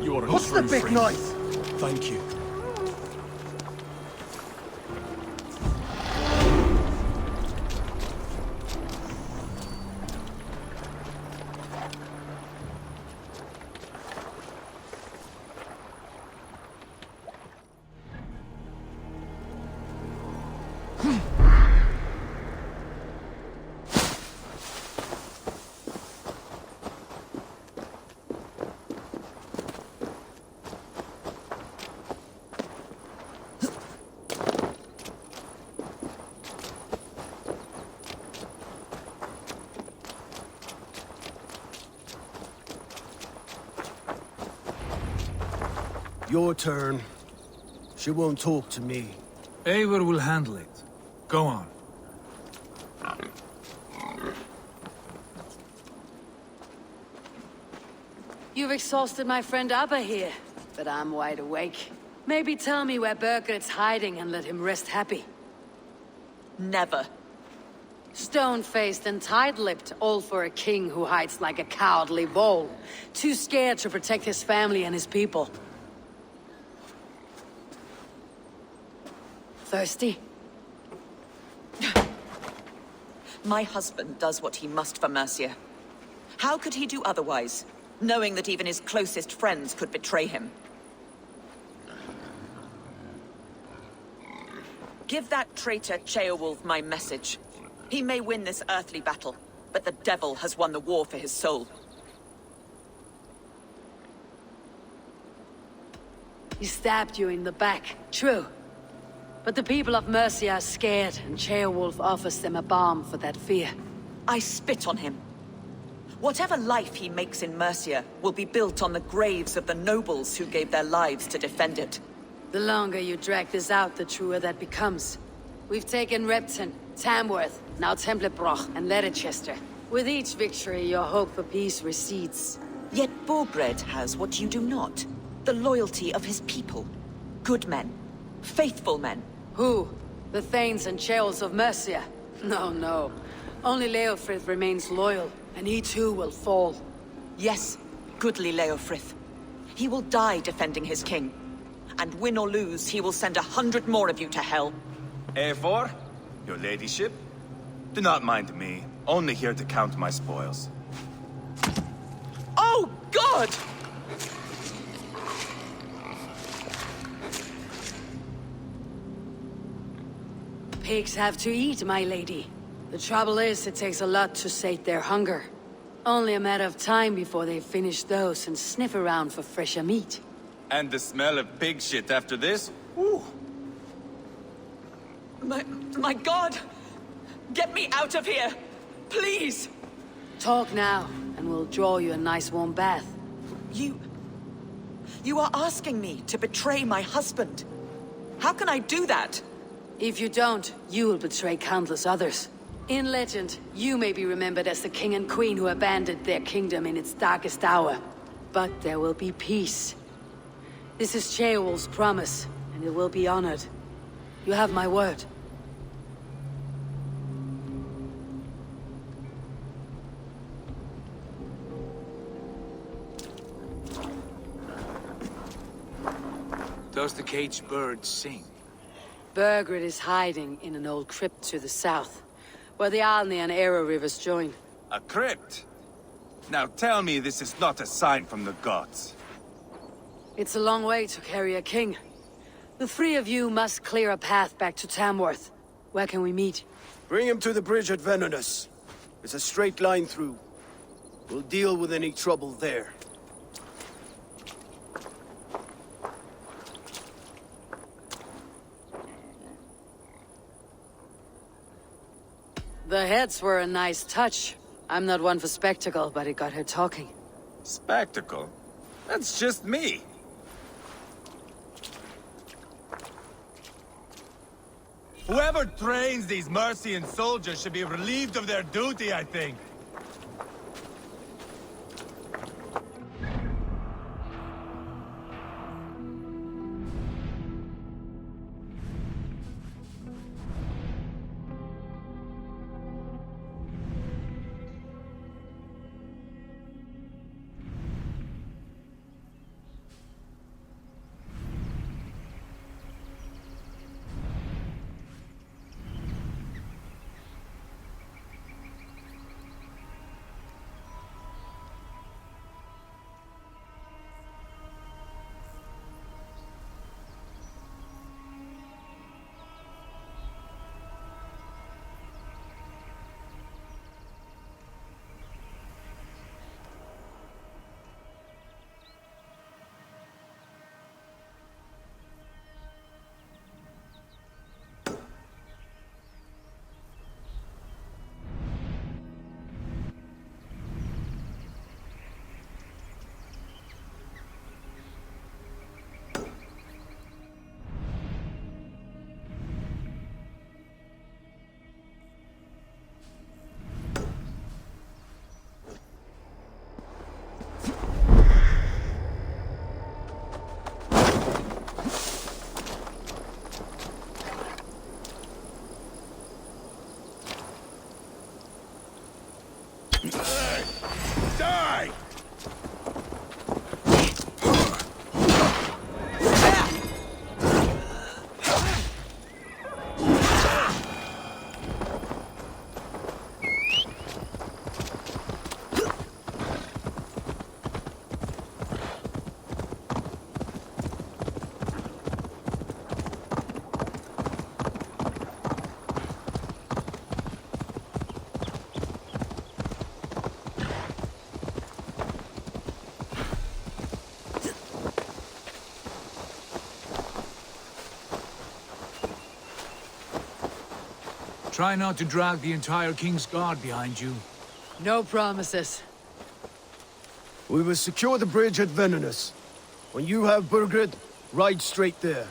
You are a
What's the
true
big
friend.
noise?
Thank you. Your turn. She won't talk to me.
Eivor will handle it. Go on.
You've exhausted my friend Abba here, but I'm wide awake. Maybe tell me where Birgit's hiding and let him rest happy.
Never.
Stone-faced and tight-lipped, all for a king who hides like a cowardly vole. Too scared to protect his family and his people. Thirsty?
My husband does what he must for Mercia. How could he do otherwise, knowing that even his closest friends could betray him? Give that traitor Ceolwulf my message. He may win this earthly battle, but the devil has won the war for his soul.
He stabbed you in the back, true. But the people of Mercia are scared, and Ceolwulf offers them a balm for that fear.
I spit on him. Whatever life he makes in Mercia will be built on the graves of the nobles who gave their lives to defend it.
The longer you drag this out, the truer that becomes. We've taken Repton, Tamworth, now Templebroch and Leicester. With each victory, your hope for peace recedes.
Yet Borgred has what you do not. The loyalty of his people. Good men. Faithful men.
Who? The Thanes and Ceolls of Mercia? No, no. Only Leofrith remains loyal, and he too will fall.
Yes, goodly Leofrith. He will die defending his king. And win or lose, he will send 100 more of you to hell.
Eivor, your ladyship? Do not mind me. Only here to count my spoils.
Oh, God!
Pigs have to eat, my lady. The trouble is, it takes a lot to sate their hunger. Only a matter of time before they finish those and sniff around for fresher meat.
And the smell of pig shit after this? Ooh.
My God! Get me out of here! Please!
Talk now, and we'll draw you a nice warm bath.
You are asking me to betray my husband. How can I do that?
If you don't, you will betray countless others. In legend, you may be remembered as the king and queen who abandoned their kingdom in its darkest hour. But there will be peace. This is Ceolwulf's promise, and it will be honored. You have my word.
Does the caged bird sing?
Burgred is hiding in an old crypt to the south, where the Alni and Arrow rivers join.
A crypt? Now tell me this is not a sign from the gods.
It's a long way to carry a king. The three of you must clear a path back to Tamworth. Where can we meet?
Bring him to the bridge at Venonus. It's a straight line through. We'll deal with any trouble there.
The heads were a nice touch. I'm not one for spectacle, but it got her talking.
Spectacle? That's just me. Whoever trains these Mercian soldiers should be relieved of their duty, I think.
Try not to drag the entire King's Guard behind you.
No promises.
We will secure the bridge at Venonus. When you have Burgred, ride straight there.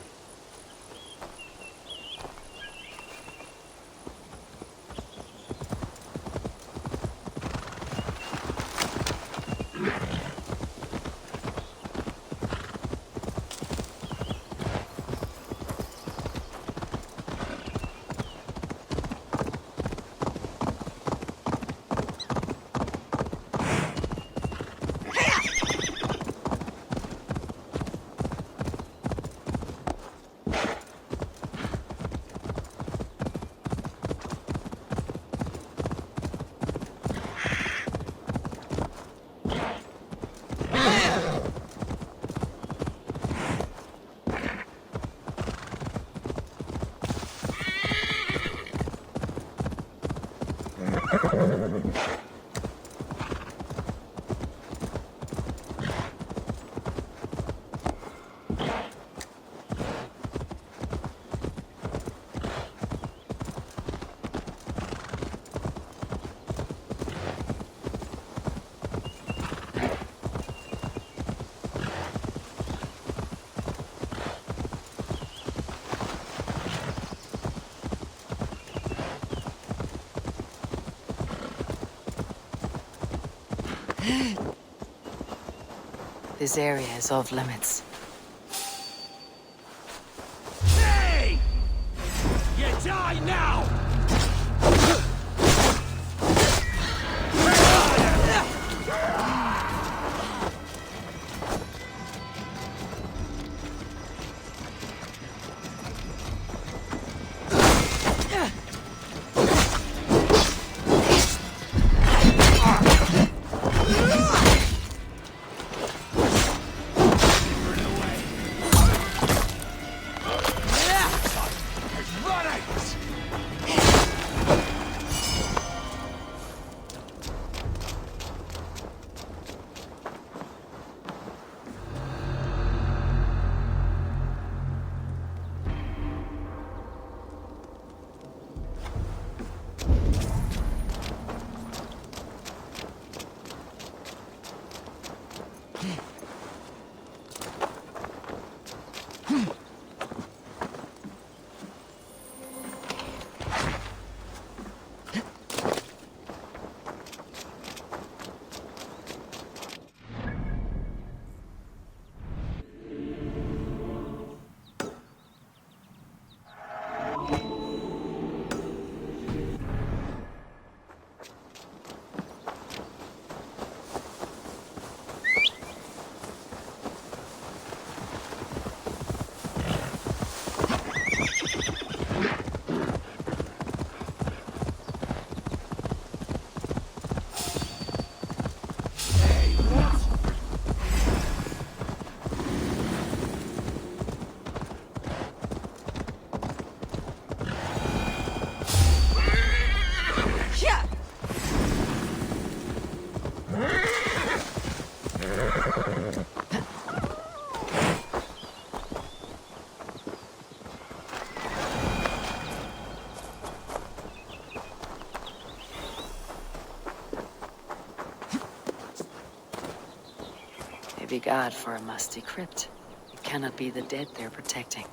This area is off limits.
Hey! You die now!
Maybe God for a musty crypt. It cannot be the dead they're protecting.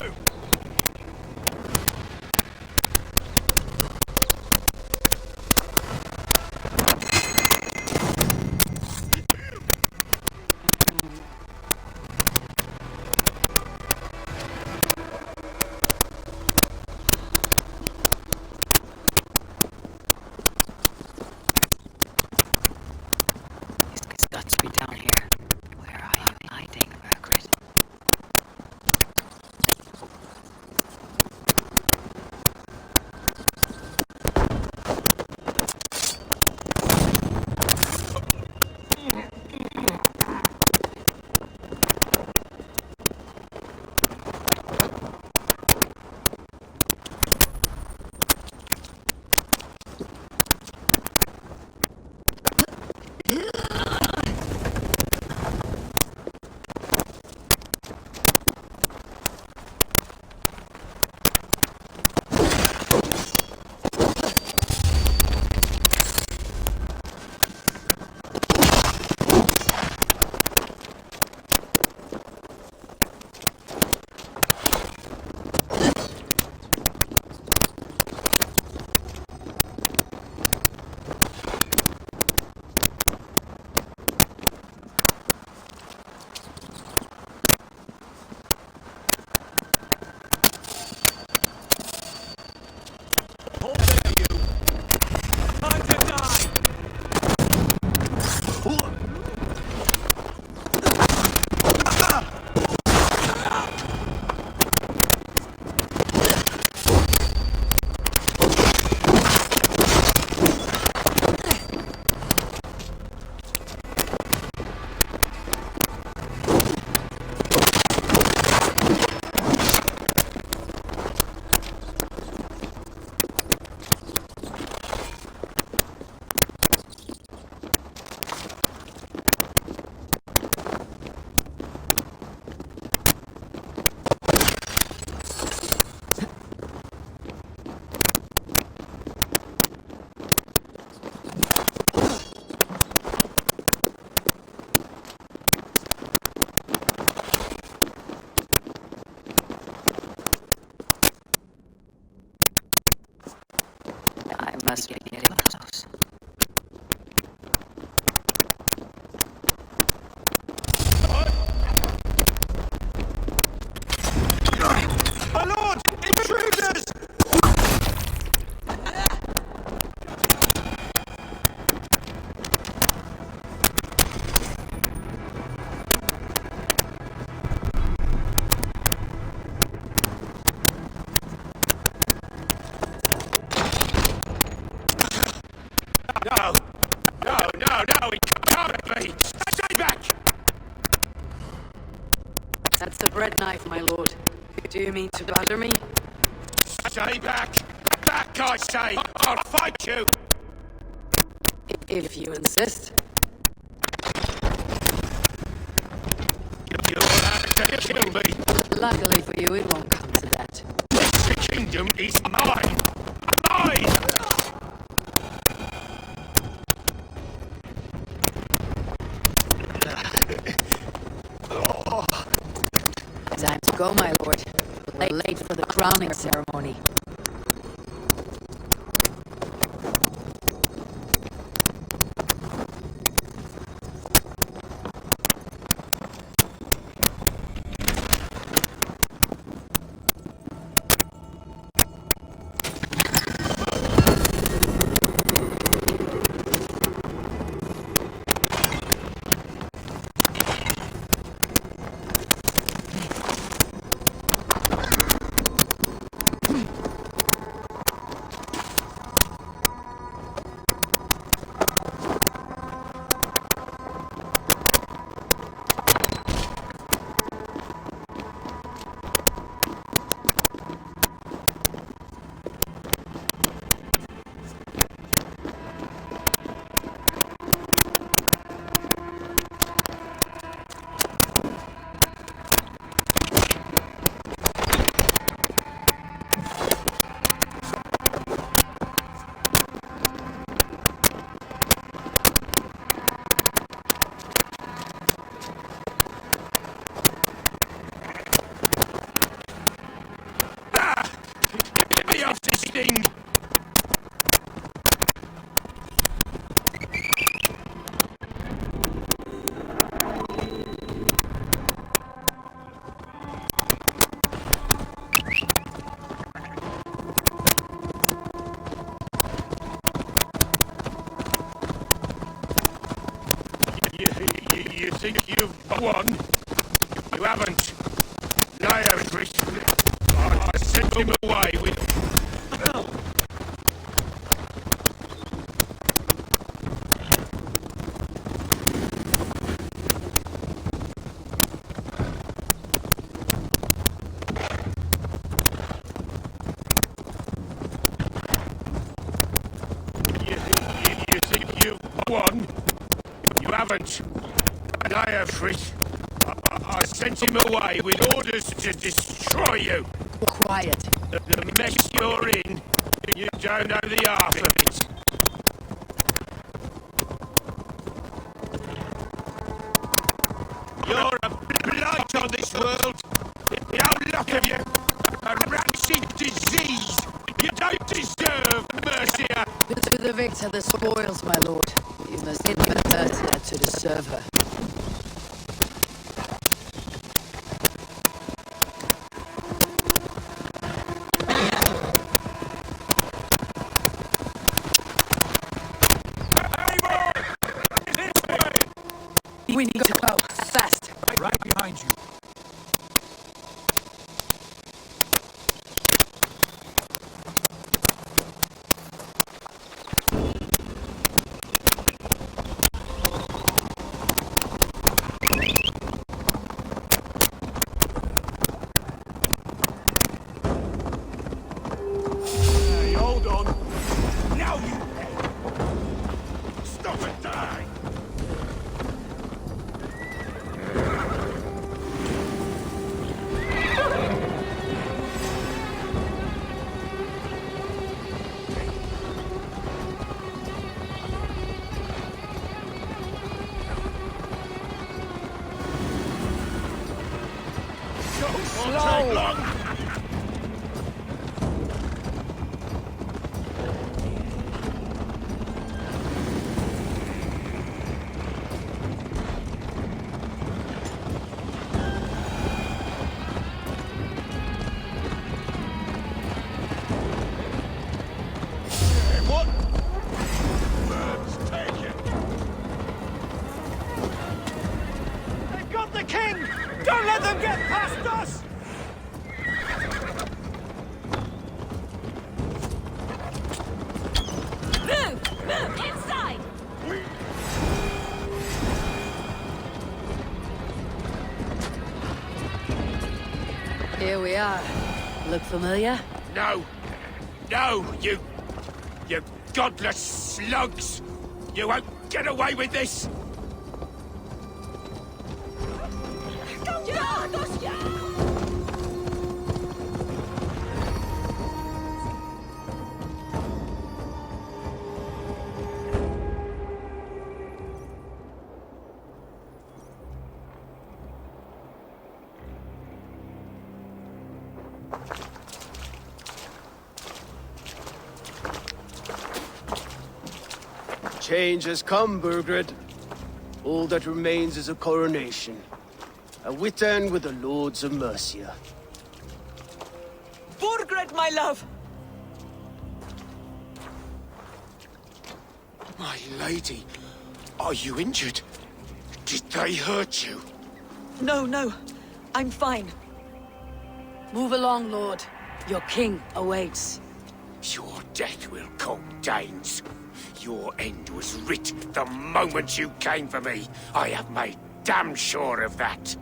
you!
It's got to be down here. Where are you hiding, Margaret? I must be getting close.
My lord! Intruders! No! No! He can't be! Stay back!
That's the bread knife, my lord. Do you mean to butter me?
Stay back! Back, I say! I'll fight you!
If you insist.
You'll have to kill me!
Luckily for you, it won't come to that.
The kingdom is mine! Mine!
Time to go, my lord. We're late for the crowning ceremony.
you've won. You haven't. Liars, I sent him away with... You think you've won? You haven't. And I have, Fritz. I sent him away with orders to destroy you.
Quiet.
The mess you're in, you don't know the half of it. You're a blight on this world. No luck of you. A rancid disease. You don't deserve Mercia.
To the victor the spoils, my lord. You must hit Mercia to deserve her. We need to go fast.
Right behind you.
Hey, hold on.
Now you pay. Stop and die. Slow. Long. What? Let's take it.
They've got the king! Don't let them get past us!
Move! Move! Inside!
Here we are. Look familiar?
No. No, you godless slugs! You won't get away with this!
Change has come, Burgred. All that remains is a coronation. A witan with the Lords of Mercia.
Burgred, my love!
My lady, are you injured? Did they hurt you?
No, no. I'm fine.
Move along, lord. Your king awaits.
Your death will cold Danes. Your end was writ the moment you came for me. I have made damn sure of that.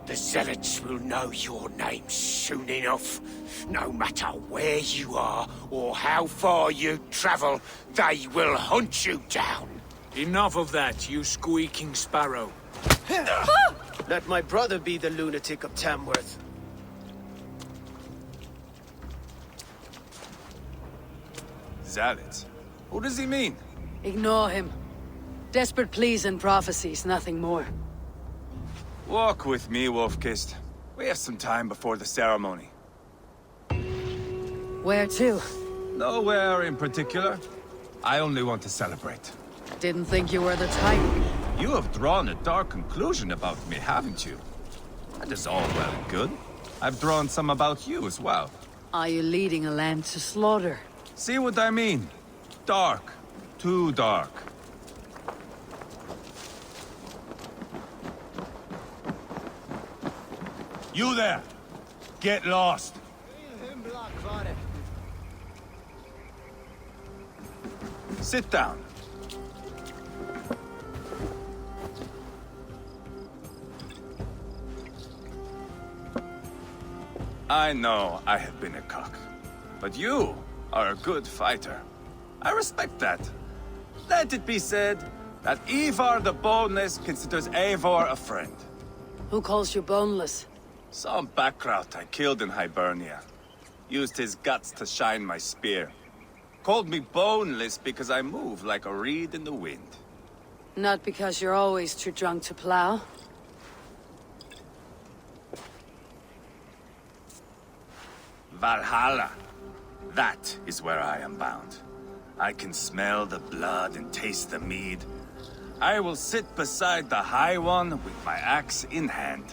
The Zealots will know your name soon enough. No matter where you are or how far you travel, they will hunt you down.
Enough of that, you squeaking sparrow.
Let my brother be the lunatic of Tamworth.
Zealots? Who does he mean?
Ignore him. Desperate pleas and prophecies, nothing more.
Walk with me, Wolfkist. We have some time before the ceremony.
Where to?
Nowhere in particular. I only want to celebrate.
Didn't think you were the type.
You have drawn a dark conclusion about me, haven't you? That is all well and good. I've drawn some about you as well.
Are you leading a land to slaughter?
See what I mean? Dark. Too dark. You there! Get lost! Sit down. I know I have been a cock, but you are a good fighter. I respect that. Let it be said that Ivar the Boneless considers Eivor a friend.
Who calls you boneless?
Some background I killed in Hibernia. Used his guts to shine my spear. Called me boneless because I move like a reed in the wind.
Not because you're always too drunk to plow.
Valhalla. That is where I am bound. I can smell the blood and taste the mead. I will sit beside the High One with my axe in hand.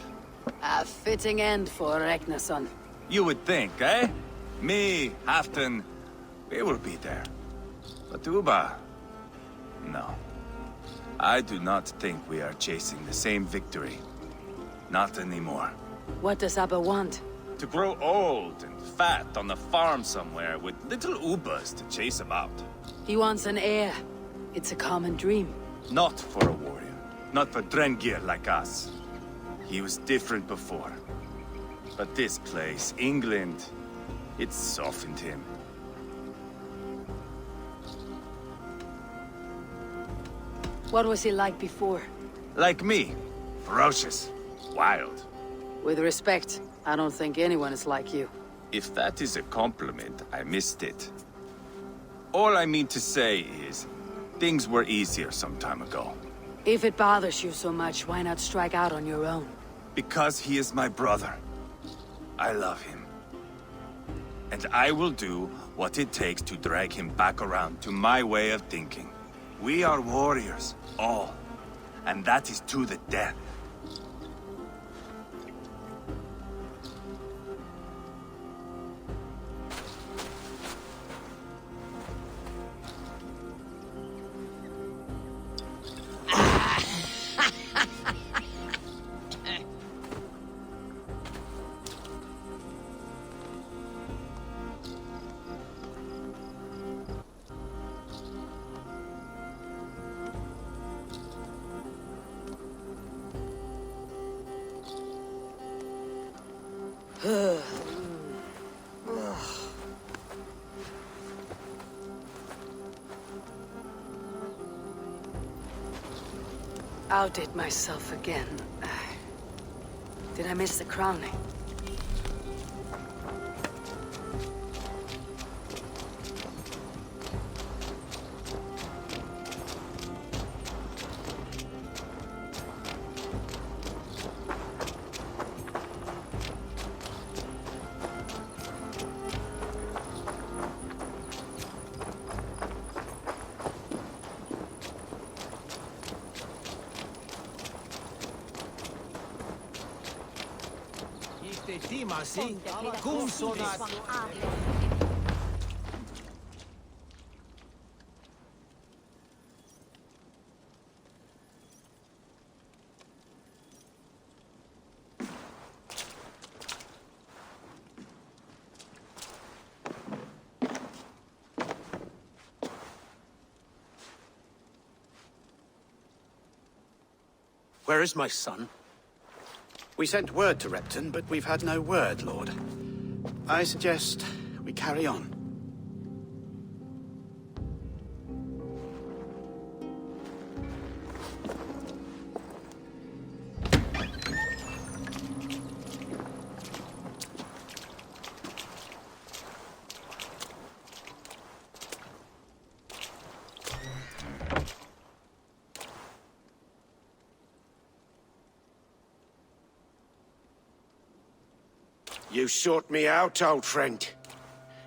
A fitting end for Ragnarsson.
You would think, eh? Me, Halfdan, we will be there. But Uba... no. I do not think we are chasing the same victory. Not anymore.
What does Abba want?
To grow old and fat on the farm somewhere with little Ubas to chase about.
He wants an heir. It's a common dream.
Not for a warrior. Not for Drengir like us. He was different before. But this place, England, it softened him.
What was he like before?
Like me. Ferocious. Wild.
With respect, I don't think anyone is like you.
If that is a compliment, I missed it. All I mean to say is, things were easier some time ago.
If it bothers you so much, why not strike out on your own?
Because he is my brother. I love him. And I will do what it takes to drag him back around to my way of thinking. We are warriors, all. And that is to the death.
Outdid myself again. Did I miss the crowning?
Where is my son?
We sent word to Repton, but we've had no word, Lord. I suggest we carry on.
You sought me out, old friend.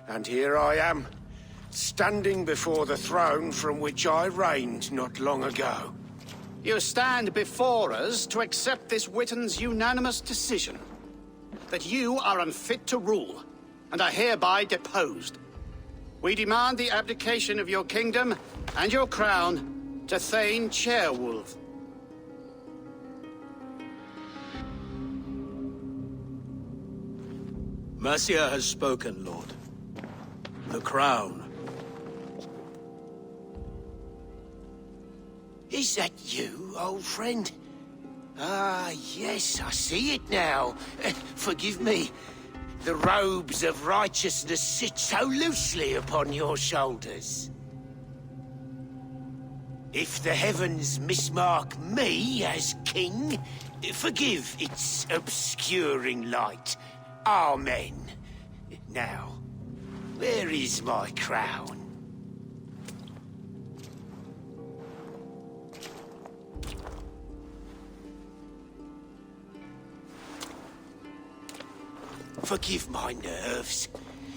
And here I am, standing before the throne from which I reigned not long ago.
You stand before us to accept this Witten's unanimous decision. That you are unfit to rule, and are hereby deposed. We demand the abdication of your kingdom and your crown to Thane Ceolwulf.
Mercia has spoken, Lord. The crown.
Is that you, old friend? Ah, yes, I see it now. Forgive me. The robes of righteousness sit so loosely upon your shoulders. If the heavens mismark me as king, forgive its obscuring light. Amen. Now, where is my crown? Forgive my nerves.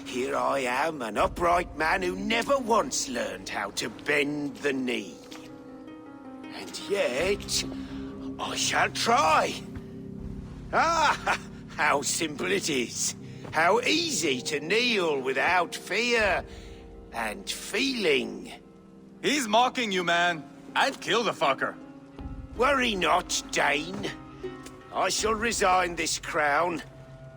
Here I am, an upright man who never once learned how to bend the knee. And yet, I shall try. Ah, how simple it is. How easy to kneel without fear and feeling.
He's mocking you, man. I'd kill the fucker.
Worry not, Dane. I shall resign this crown,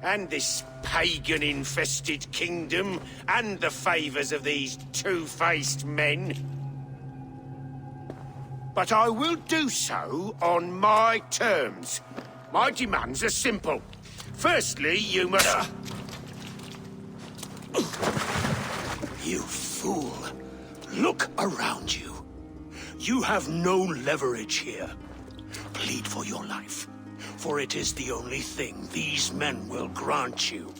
and this pagan-infested kingdom, and the favors of these two-faced men. But I will do so on my terms. My demands are simple. Firstly, you must...
You fool. Look around you. You have no leverage here. Plead for your life, for it is the only thing these men will grant you.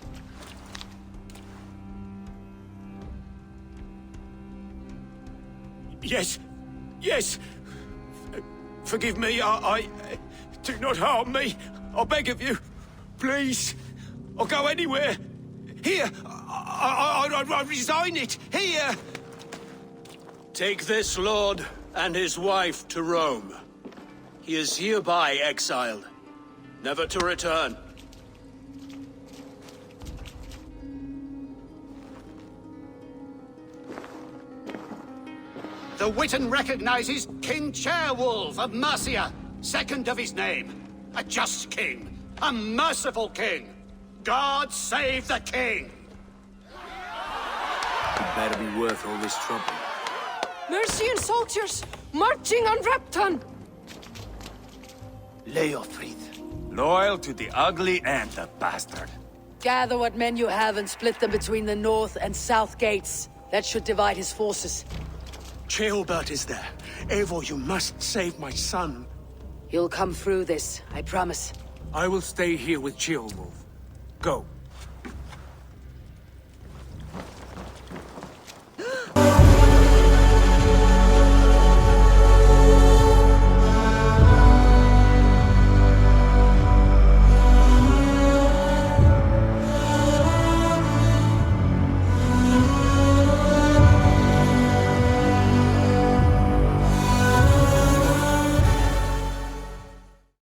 Yes, yes. Forgive me, I... Do not harm me. I beg of you. Please. I'll go anywhere. Here. I resign it. Here.
Take this lord and his wife to Rome. He is hereby exiled, never to return.
The Witan recognizes King Ceolwulf of Mercia, second of his name. A just king, a merciful king. God save the king!
It better be worth all this trouble.
Mercian soldiers, marching on Repton!
Leofrid. Loyal to the ugly and the bastard.
Gather what men you have and split them between the north and south gates. That should divide his forces.
Ceolbert is there. Eivor, you must save my son.
You'll come through this, I promise.
I will stay here with Ceolwulf. Go.